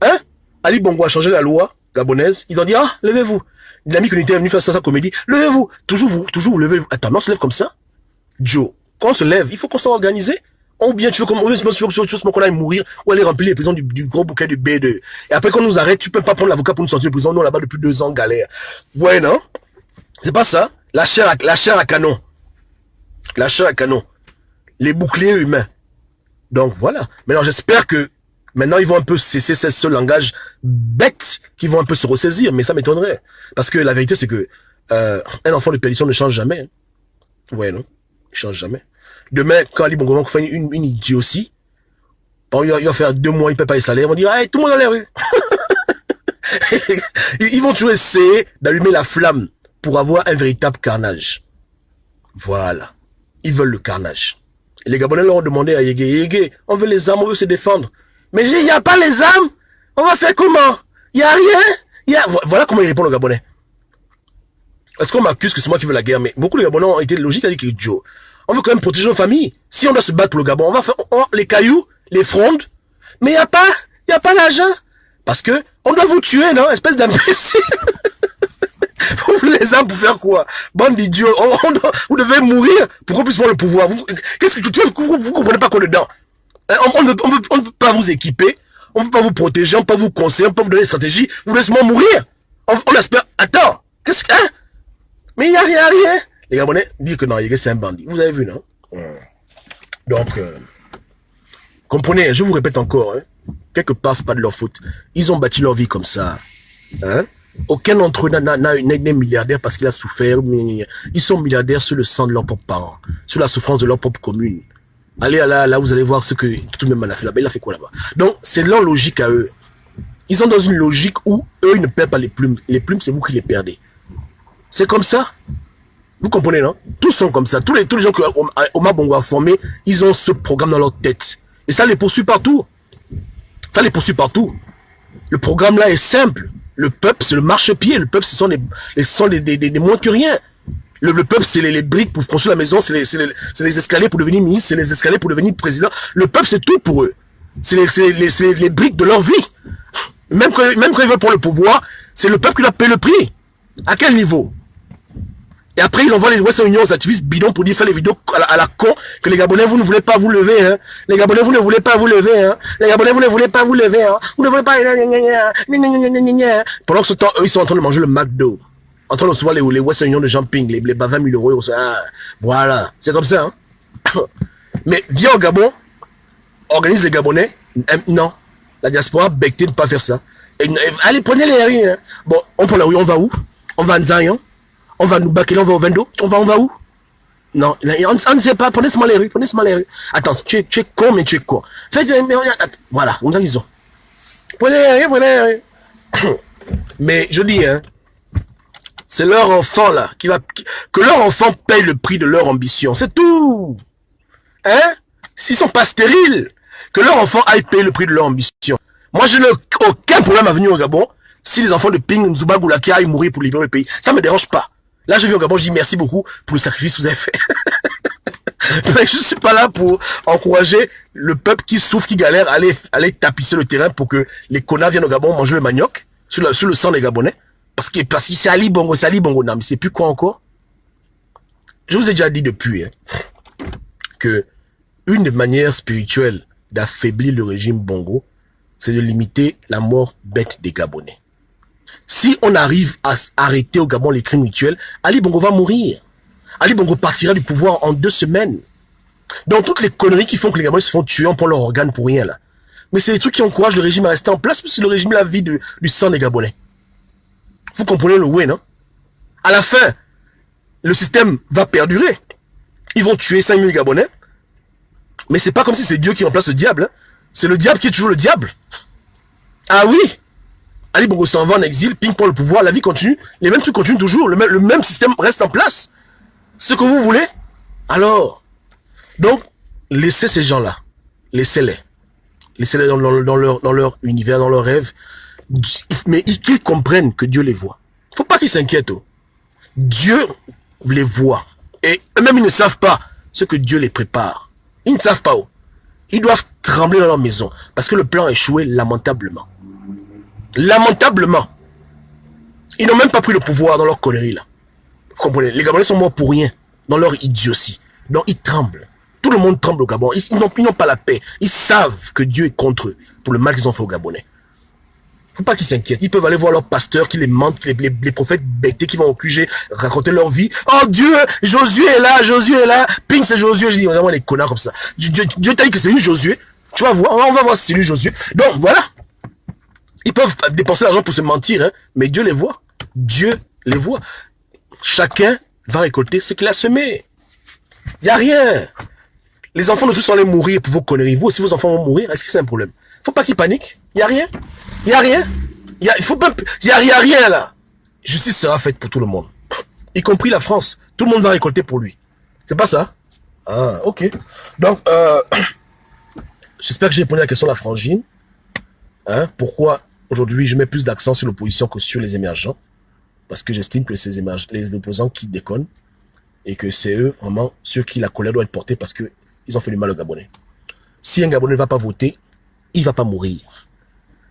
Hein? Ali Bongo a changé la loi gabonaise. Ils ont dit, ah, levez-vous. L'ami Konité est venu faire sa comédie. Levez-vous. Toujours vous levez. Attends, on se lève comme ça? Joe, quand on se lève, il faut qu'on soit organisé. Ou bien tu veux qu'on aille mourir, ou aller remplir les prisons du gros bouquet du B2. Et après qu'on nous arrête, tu peux pas prendre l'avocat pour nous sortir de prison. Nous, là-bas, depuis 2 ans, galère. Ouais, non? C'est pas ça. La chair à canon. La chair à canon. Les boucliers humains. Donc voilà. Maintenant, j'espère que maintenant ils vont un peu cesser ce langage bête, qui vont un peu se ressaisir, mais ça m'étonnerait. Parce que la vérité, c'est que un enfant de perdition ne change jamais. Hein. Ouais, non? Il change jamais. Demain, quand Ali Bongo fait une idiotie, il va faire 2 mois, il paie pas les salaires, on va dire, hey, tout le monde dans les rues. Ils vont toujours essayer d'allumer la flamme pour avoir un véritable carnage. Voilà. Ils veulent le carnage. Et les Gabonais leur ont demandé à Yégué, on veut les armes, on veut se défendre. Mais il n'y a pas les armes. On va faire comment? Il n'y a rien. Voilà comment ils répondent aux Gabonais. Est-ce qu'on m'accuse que c'est moi qui veux la guerre? Mais beaucoup de Gabonais ont été logiques à dire que Joe, on veut quand même protéger nos familles. Si on doit se battre pour le Gabon, on va faire les cailloux, les frondes. Mais il n'y a pas d'argent. Parce que on doit vous tuer, non? Espèce d'imbécile. Vous voulez les armes pour faire quoi? Bande d'idiots. Vous devez mourir pour qu'on puisse voir le pouvoir. Qu'est-ce que vous comprenez pas quoi dedans? On ne peut pas vous équiper. On ne peut pas vous protéger. On ne peut pas vous conseiller. On ne peut pas vous donner des stratégies. Vous laissez moi mourir. On espère. Attends. Qu'est-ce que, hein? Mais il n'y a rien. Les Gabonais disent que non, c'est un bandit. Vous avez vu, non? Donc, comprenez, je vous répète encore, hein, quelque part, c'est pas de leur faute. Ils ont bâti leur vie comme ça. Hein? Aucun d'entre eux n'est milliardaire parce qu'il a souffert. Ils sont milliardaires sur le sang de leurs propres parents, sur la souffrance de leur propre commune. Allez là, vous allez voir ce que tout le monde a fait là-bas. Il a fait quoi là-bas? Donc, c'est leur logique à eux. Ils sont dans une logique où eux, ils ne perdent pas les plumes. Les plumes, c'est vous qui les perdez. C'est comme ça. Vous comprenez, non? Tous sont comme ça. Tous les gens que Omar Bongo a formés, ils ont ce programme dans leur tête. Et ça les poursuit partout. Le programme là est simple. Le peuple, c'est le marchepied. Le peuple, ce sont des moins que rien. Le peuple, c'est les briques pour construire la maison, c'est les escaliers pour devenir ministre, c'est les escaliers pour devenir président. Le peuple, c'est tout pour eux. C'est les briques de leur vie. Même quand ils veulent prendre le pouvoir, c'est le peuple qui doit payer le prix. À quel niveau? Et après, ils envoient les Western Union aux activistes bidons pour dire faire les vidéos à la con que les Gabonais, vous ne voulez pas vous lever, hein. Les Gabonais, vous ne voulez pas vous lever, hein. Les Gabonais, vous ne voulez pas vous lever, hein. Vous ne voulez pas... Pendant que ce temps, eux, ils sont en train de manger le McDo. En train de recevoir les Western Union de jumping, les 20 000 €. Voilà. C'est comme ça, hein. Mais viens au Gabon, organise les Gabonais. Non. La diaspora bectée de ne pas faire ça. Allez, prenez les rues, hein. Bon, on prend la rue, on va où? On va à Nzayan. On va nous baquer, on va au Vendo. On va où? Non, on ne sait pas. Prenez-moi les rues. Attends, tu es con, mais tu es con. Faites, voilà, comme ça qu'ils sont. Prenez les rues. Mais je dis, hein, c'est leur enfant là que leur enfant paye le prix de leur ambition. C'est tout. Hein? S'ils sont pas stériles. Que leur enfant aille payer le prix de leur ambition. Moi, je n'ai aucun problème à venir au Gabon si les enfants de Ping, Nzouba, Goulaki aillent mourir pour libérer le pays. Ça me dérange pas. Là, je viens au Gabon, je dis merci beaucoup pour le sacrifice que vous avez fait. Mais je suis pas là pour encourager le peuple qui souffre, qui galère, à aller tapisser le terrain pour que les connards viennent au Gabon manger le manioc sur le sang des Gabonais. Parce que c'est Ali Bongo, non, mais c'est plus quoi encore? Je vous ai déjà dit depuis, hein, que une des manières spirituelles d'affaiblir le régime Bongo, c'est de limiter la mort bête des Gabonais. Si on arrive à arrêter au Gabon les crimes rituels, Ali Bongo va mourir. Ali Bongo partira du pouvoir en 2 semaines. Donc toutes les conneries qui font que les Gabonais se font tuer, on prend leurs organes pour rien là. Mais c'est des trucs qui encouragent le régime à rester en place, parce que le régime la vie du sang des Gabonais. Vous comprenez le ouais, non? À la fin, le système va perdurer. Ils vont tuer 5 000 Gabonais. Mais c'est pas comme si c'est Dieu qui remplace le diable. Hein. C'est le diable qui est toujours le diable. Ah oui, Ali Bongo s'en va en exil, Ping prend le pouvoir, la vie continue. Les mêmes trucs continuent toujours. Le même système reste en place. Ce que vous voulez. Alors, donc, laissez ces gens-là. Laissez-les. Laissez-les dans leur univers, dans leurs rêves. Mais qu'ils comprennent que Dieu les voit. Faut pas qu'ils s'inquiètent. Oh. Dieu les voit. Et eux-mêmes, ils ne savent pas ce que Dieu les prépare. Ils ne savent pas. Oh. Ils doivent trembler dans leur maison. Parce que le plan a échoué lamentablement. Lamentablement. Ils n'ont même pas pris le pouvoir dans leur connerie là. Vous comprenez? Les Gabonais sont morts pour rien. Dans leur idiotie. Donc ils tremblent. Tout le monde tremble au Gabon. Ils n'ont pas la paix. Ils savent que Dieu est contre eux. Pour le mal qu'ils ont fait aux Gabonais. Faut pas qu'ils s'inquiètent. Ils peuvent aller voir leurs pasteurs qui les mentent, les prophètes bêtés qui vont au QG raconter leur vie. Oh Dieu, Josué est là, Ping c'est Josué. Je dis vraiment les connards comme ça. Dieu t'a dit que c'est lui Josué. Tu vas voir, on va voir si c'est lui Josué. Donc voilà. Ils peuvent dépenser l'argent pour se mentir, hein, mais Dieu les voit. Dieu les voit. Chacun va récolter ce qu'il a semé. Il n'y a rien. Les enfants de tous sont allés mourir pour vos conneries. Vous aussi, vos enfants vont mourir. Est-ce que c'est un problème? Faut pas qu'ils paniquent. Il n'y a rien. Il n'y a rien. Il y a rien là. Justice sera faite pour tout le monde. Y compris la France. Tout le monde va récolter pour lui. C'est pas ça? Ah, ok. Donc, j'espère que j'ai répondu à la question de la frangine. Hein? Pourquoi aujourd'hui je mets plus d'accent sur l'opposition que sur les émergents? Parce que j'estime que c'est les opposants qui déconnent. Et que c'est eux, vraiment, sur qui la colère doit être portée parce que ils ont fait du mal aux Gabonais. Si un Gabonais ne va pas voter, il va pas mourir.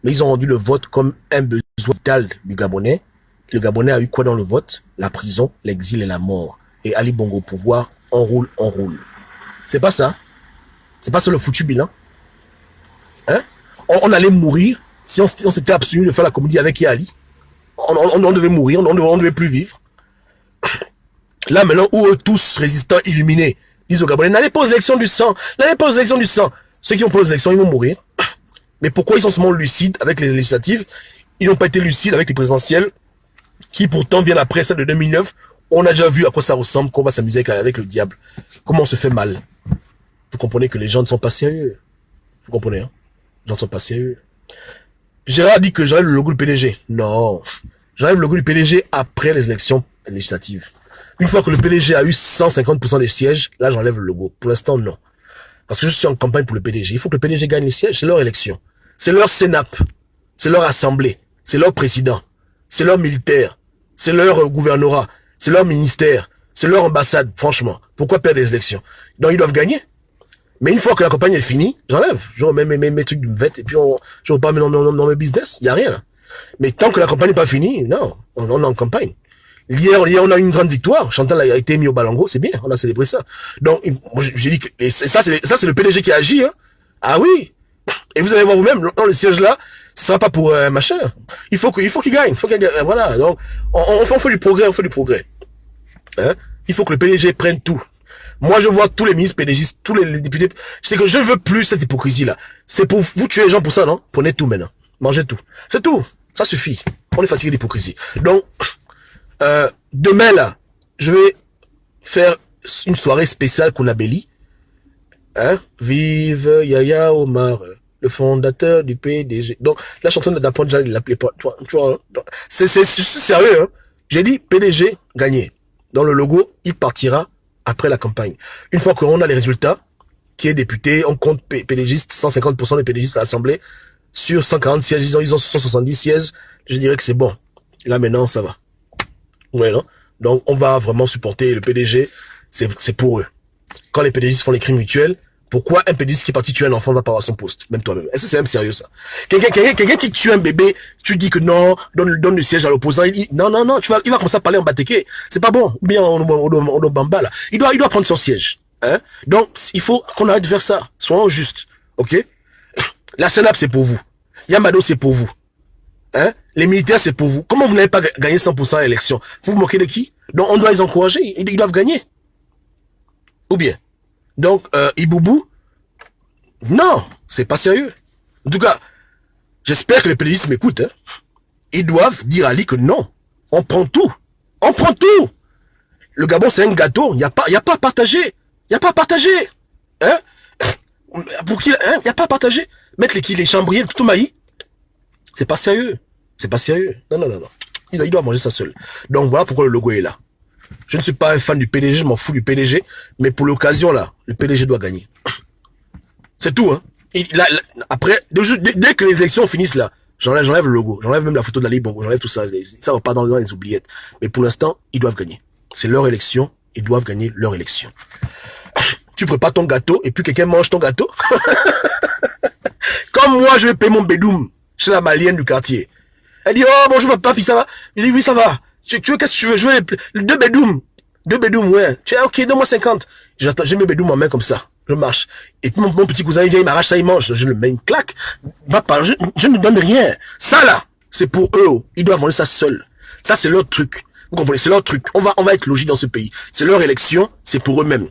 Mais ils ont rendu le vote comme un besoin vital du Gabonais. Le Gabonais a eu quoi dans le vote? La prison, l'exil et la mort. Et Ali Bongo au pouvoir, on roule. C'est pas ça. C'est pas ça le foutu bilan. Hein? On allait mourir si on s'était abstenu de faire la comédie avec Ali. On devait mourir, on devait plus vivre. Là, maintenant, où eux tous, résistants, illuminés, disent aux Gabonais, n'allez pas aux élections du sang. N'allez pas aux élections du sang. Ceux qui ont pas aux élections, ils vont mourir. Mais pourquoi ils sont seulement lucides avec les législatives? Ils n'ont pas été lucides avec les présidentielles, qui pourtant viennent après celle de 2009. On a déjà vu à quoi ça ressemble, qu'on va s'amuser avec le diable. Comment on se fait mal. Vous comprenez que les gens ne sont pas sérieux. Vous comprenez, hein? Les gens ne sont pas sérieux. Gérard dit que j'enlève le logo du PDG. Non. J'enlève le logo du PDG après les élections législatives. Une fois que le PDG a eu 150% des sièges, là j'enlève le logo. Pour l'instant, non. Parce que je suis en campagne pour le PDG. Il faut que le PDG gagne les sièges. C'est leur élection. C'est leur Sénap. C'est leur assemblée. C'est leur président. C'est leur militaire. C'est leur gouvernorat. C'est leur ministère. C'est leur ambassade, franchement. Pourquoi perdre les élections? Donc ils doivent gagner. Mais une fois que la campagne est finie, j'enlève. Je remets mes trucs de vête et puis je repars dans mes business. Il n'y a rien là. Mais tant que la campagne n'est pas finie, non. On est en campagne. Hier, on a eu une grande victoire. Chantal a été mis au balango, c'est bien. On a célébré ça. Donc, moi, j'ai dit que, et ça, c'est le PDG qui agit, hein. Ah oui. Et vous allez voir vous-même, dans le siège là, ce sera pas pour machin. Il faut qu'il gagne. Voilà. Donc, on fait du progrès, Hein? Il faut que le PDG prenne tout. Moi, je vois tous les ministres PDGistes, tous les députés. Je sais que je ne veux plus cette hypocrisie là. C'est pour vous tuer les gens pour ça, non? Prenez tout maintenant. Mangez tout. C'est tout. Ça suffit. On est fatigué d'hypocrisie. Donc, demain là, je vais faire une soirée spéciale Kounabeli. Hein? Vive Yaya Omar, le fondateur du PDG. Donc, la chanson de Daponja, il l'appelait pas. Tu vois, c'est sérieux, hein? J'ai dit PDG gagné. Dans le logo, il partira après la campagne. Une fois qu'on a les résultats, qui est député, on compte PDGistes, 150% des PDGistes à l'Assemblée, sur 140 sièges, ils ont 170 sièges, je dirais que c'est bon. Là maintenant, ça va. Ouais, non? Donc, on va vraiment supporter le PDG, c'est pour eux. Quand les PDGistes font les crimes mutuels, pourquoi un PDGiste qui est parti tuer un enfant va pas avoir son poste? Même toi-même. Est-ce que c'est même sérieux, ça? Quelqu'un qui tue un bébé, tu dis que non, donne le siège à l'opposant, il dit, non, il va commencer à parler en batéké. C'est pas bon. Bien, on bamba, là. Il doit prendre son siège. Hein? Donc, il faut qu'on arrête de faire ça. Soyons justes. Ok? La Sénap, c'est pour vous. Yamado, c'est pour vous. Hein? Les militaires, c'est pour vous. Comment vous n'avez pas gagné 100% à l'élection? Vous vous moquez de qui? Donc, on doit les encourager. Ils doivent gagner. Ou bien? Donc, Iboubou, non, c'est pas sérieux. En tout cas, j'espère que les pédégistes m'écoutent. Hein. Ils doivent dire à Ali que non, on prend tout. On prend tout. Le Gabon, c'est un gâteau. Il y a pas à partager. Il y a pas à partager. Hein? Pour qui, hein? Il y a pas à partager. Mettre les chambriers, tout maïs. C'est pas sérieux. C'est pas sérieux. Non. Il doit manger ça seul. Donc voilà pourquoi le logo est là. Je ne suis pas un fan du PDG, je m'en fous du PDG, mais pour l'occasion là, le PDG doit gagner. C'est tout, hein. Après, dès que les élections finissent là, j'enlève le logo, j'enlève même la photo de la Ligue, j'enlève tout ça, ça va pas dans les oubliettes. Mais pour l'instant, ils doivent gagner. C'est leur élection, ils doivent gagner leur élection. Tu prépares ton gâteau et puis quelqu'un mange ton gâteau. Comme moi, je vais payer mon bédoum chez la malienne du quartier. Elle dit, oh bonjour papa, puis ça va? Il dit, oui ça va. Tu veux qu'est-ce que tu veux? Je veux deux bedrooms. Deux bedrooms, ouais. Tu dis, ok, donne-moi 50. J'attends, j'ai mes bedrooms en main comme ça. Je marche. Et puis mon petit cousin, il vient, il m'arrache ça, il mange. Je le mets une claque. Je ne donne rien. Ça, là, c'est pour eux. Ils doivent manger ça seuls. Ça, c'est leur truc. Vous comprenez? C'est leur truc. On va être logique dans ce pays. C'est leur élection. C'est pour eux-mêmes.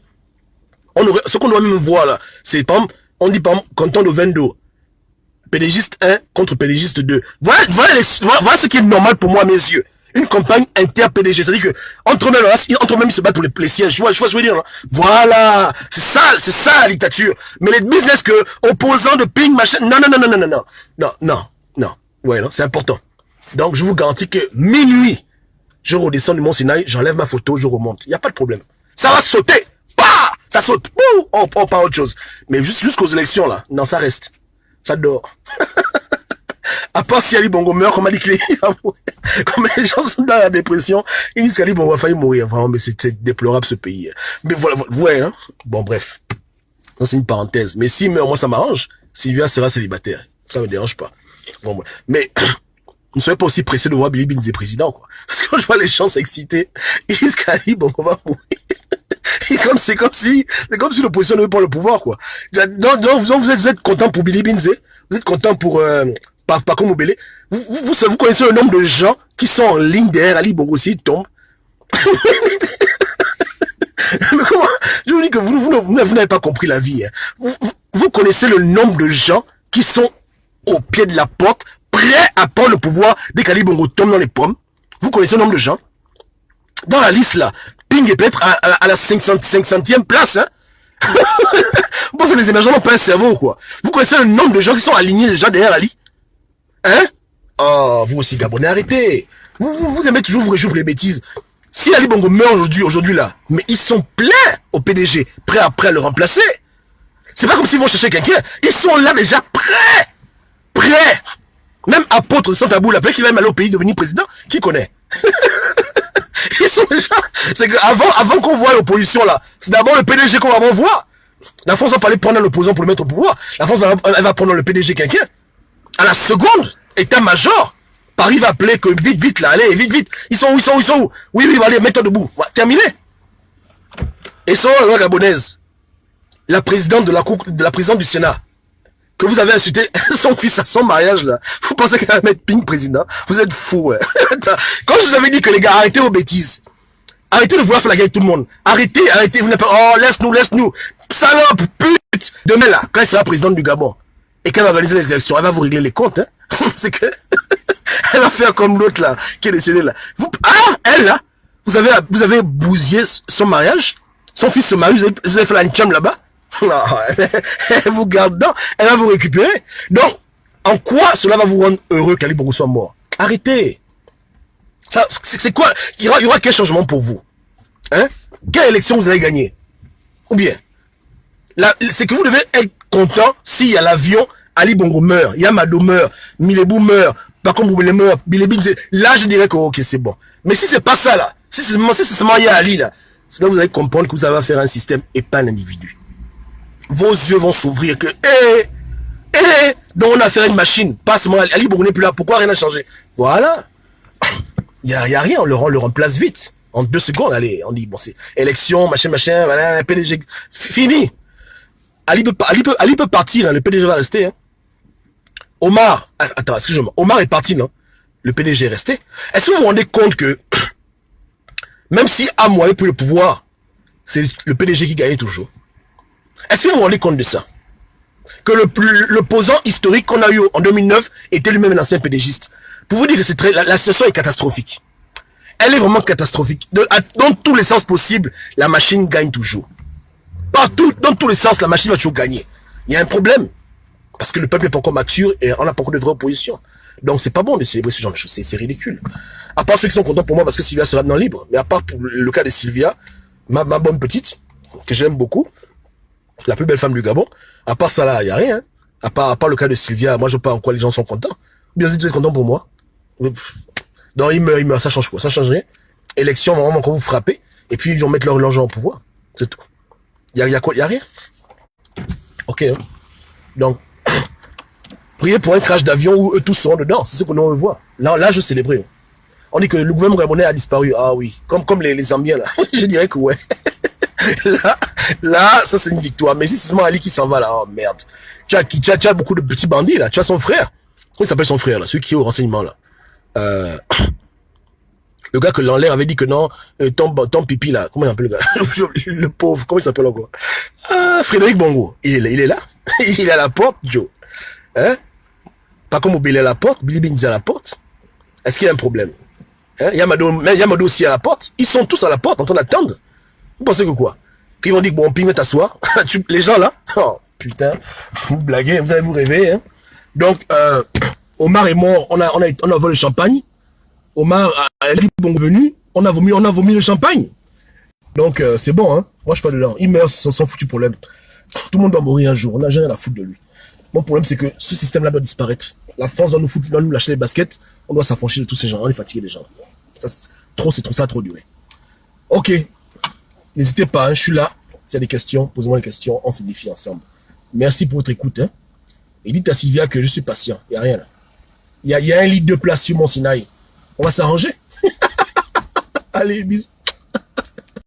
Ce qu'on doit même voir, là, c'est, par exemple, on dit, par exemple, canton de Vendo. PDGiste 1 contre PDGiste 2. Voilà ce qui est normal pour moi à mes yeux. Une campagne inter-PDG. C'est-à-dire que, entre eux-mêmes, ils se battent pour les sièges. Je vois ce que je veux dire, là. Voilà. C'est ça, la dictature. Mais les business que, opposants de ping, machin, non. Ouais, non, c'est important. Donc, je vous garantis que minuit, je redescends du Mont Sinaï, j'enlève ma photo, je remonte. Il n'y a pas de problème. Ça va sauter. Bah! Ça saute. On pas autre chose. Mais jusqu'aux élections, là. Non, ça reste. Ça dort. À part si Ali Bongo meurt, comme Ali Clé, comme les gens sont dans la dépression, ils disent qu'Ali Bongo a failli mourir. Vraiment, mais c'est déplorable ce pays. Mais voilà, ouais, hein. Bon, bref. Ça, c'est une parenthèse. Mais s'il meurt, moi, ça m'arrange. Sylvia sera célibataire. Ça me dérange pas. Bon, mais, ne soyez pas aussi pressé de voir Billy Binze président, quoi. Parce que quand je vois les gens s'exciter, ils disent qu'Ali Bongo va mourir. C'est comme si l'opposition ne veut pas le pouvoir, quoi. Donc, vous êtes content pour Billy Binze. Vous êtes content pour, Paco Moubele. Vous connaissez le nombre de gens qui sont en ligne derrière Ali Bongo s'il tombe. Mais comment? Je vous dis que vous n'avez pas compris la vie. Hein. Vous connaissez le nombre de gens qui sont au pied de la porte, prêts à prendre le pouvoir dès qu'Ali Bongo tombe dans les pommes. Vous connaissez le nombre de gens? Dans la liste là, Ping est peut-être à la 500e place. Hein. Vous pensez que les émergents n'ont pas un cerveau ou quoi? Vous connaissez le nombre de gens qui sont alignés déjà derrière Ali? Hein? Oh, vous aussi Gabonais, arrêtez. Vous aimez toujours vous réjouir pour les bêtises. Si Ali Bongo meurt aujourd'hui là, mais ils sont pleins au PDG, prêts à le remplacer. C'est pas comme s'ils vont chercher quelqu'un. Ils sont là déjà prêts. Même apôtre de Santabou, là, qui va même aller au pays devenir président, qui connaît? Ils sont déjà... C'est que avant qu'on voit l'opposition là, c'est d'abord le PDG qu'on va voir. La France va pas aller prendre l'opposant pour le mettre au pouvoir. La France elle va prendre le PDG quelqu'un. À la seconde, état-major, Paris va appeler que vite là, allez, vite. Ils sont où? Oui, allez, mets-toi debout. Ouais, terminé. Et sur la loi gabonaise, la présidente de la présidente du Sénat, que vous avez insulté son fils à son mariage là, vous pensez qu'elle va mettre Ping président? Vous êtes fous, ouais. Quand je vous avais dit que les gars, arrêtez vos bêtises. Arrêtez de vouloir faire la guerre avec tout le monde. Arrêtez, vous n'avez pas... Oh, laisse-nous. Salope, pute. Demain là, quand elle sera présidente du Gabon, et qu'elle va organiser les élections, elle va vous régler les comptes, hein. C'est que... elle va faire comme l'autre là, qui est décédé là. Elle là, vous avez bousillé son mariage, son fils se marie, vous avez fait la ncham là-bas. Non, elle vous garde dedans, elle va vous récupérer. Donc, en quoi cela va vous rendre heureux qu'Ali Bongo soit mort? Arrêtez. Ça, c'est quoi? Il y aura quel changement pour vous? Hein? Quelle élection vous allez gagner? Ou bien, C'est que vous devez être content s'il y a l'avion, Ali Bongo meurt, Yamado meurt, Milebou meurt, Pakom Boubele meurt, Bilebi, là je dirais que ok c'est bon. Mais si c'est pas ça là, si c'est seulement il y a Ali là, c'est là vous allez comprendre que vous allez faire un système et pas un individu. Vos yeux vont s'ouvrir que donc on a fait une machine, pas seulement Ali Bongo n'est plus là, pourquoi rien n'a changé? Voilà. Il y a rien, on le remplace vite. En 2 secondes, allez, on dit, bon, c'est élection, machin, voilà, PDG, fini. Ali peut partir, hein, le PDG va rester. Hein. Omar, attends, excusez-moi, Omar est parti, non? Le PDG est resté. Est-ce que vous vous rendez compte que, même si Amoué pour le pouvoir, c'est le PDG qui gagnait toujours? Est-ce que vous vous rendez compte de ça? Que l'opposant historique qu'on a eu en 2009 était lui-même un ancien PDGiste. Pour vous dire que la situation est catastrophique. Elle est vraiment catastrophique. Dans tous les sens possibles, la machine gagne toujours. Partout, dans tous les sens, la machine va toujours gagner. Il y a un problème. Parce que le peuple n'est pas encore mature et on n'a pas encore de vraie opposition. Donc c'est pas bon de célébrer ce genre de choses. C'est ridicule. À part ceux qui sont contents pour moi parce que Sylvia sera maintenant libre. Mais à part pour le cas de Sylvia, ma bonne petite, que j'aime beaucoup, la plus belle femme du Gabon, à part ça là, il n'y a rien. À part le cas de Sylvia, moi je sais pas en quoi les gens sont contents. Bien sûr, vous êtes contents pour moi. Donc il meurt, ça change quoi? Ça change rien. Élection, vraiment quand vous frappez, et puis ils vont mettre leur gens au pouvoir. C'est tout. Il y a quoi? Il y a rien. Ok. Hein? Donc, priez pour un crash d'avion où eux tous seront dedans. C'est ce que nous voit. Là, je célébrais. On dit que le gouvernement gabonais a disparu. Ah oui. Comme les Zambiens là. Je dirais que ouais. là, ça c'est une victoire. Mais si c'est seulement Ali qui s'en va là, oh merde. Tu as beaucoup de petits bandits là. Tu as son frère. Comment il s'appelle son frère là? Celui qui est au renseignement là. Le gars que Lanlaire avait dit que non, Tom Pipi là, comment il s'appelle le gars? Le pauvre, comment il s'appelle encore? Frédéric Bongo, il est là, il est à la porte, Joe. Hein? Pas comme Obélé à la porte, Billy Binzi à la porte. Est-ce qu'il y a un problème? Hein? Yamado aussi à la porte. Ils sont tous à la porte en train d'attendre. Vous pensez que quoi? Qu'ils vont dire, bon, Ping, t'asseoir. Les gens là, oh putain, vous blaguez, vous allez vous rêver. Hein? Donc, Omar est mort, on a volé le champagne. Omar a dit bon venu, on a vomi le champagne. Donc c'est bon, hein. Moi je suis pas dedans. Il meurt sans foutu problème. Tout le monde doit mourir un jour. On n'a rien à foutre de lui. Mon problème c'est que ce système-là doit disparaître. La France doit nous lâcher les baskets. On doit s'affranchir de tous ces gens. On est fatigué des gens. Ça, ça a trop duré. Ok. N'hésitez pas, hein, je suis là. S'il y a des questions, posez-moi les questions. On s'édifie ensemble. Merci pour votre écoute. Hein. Et dites à Sylvia que je suis patient. Il n'y a rien là. Il y a un lit de place sur mon Sinaï. On va s'arranger. Allez, bisous.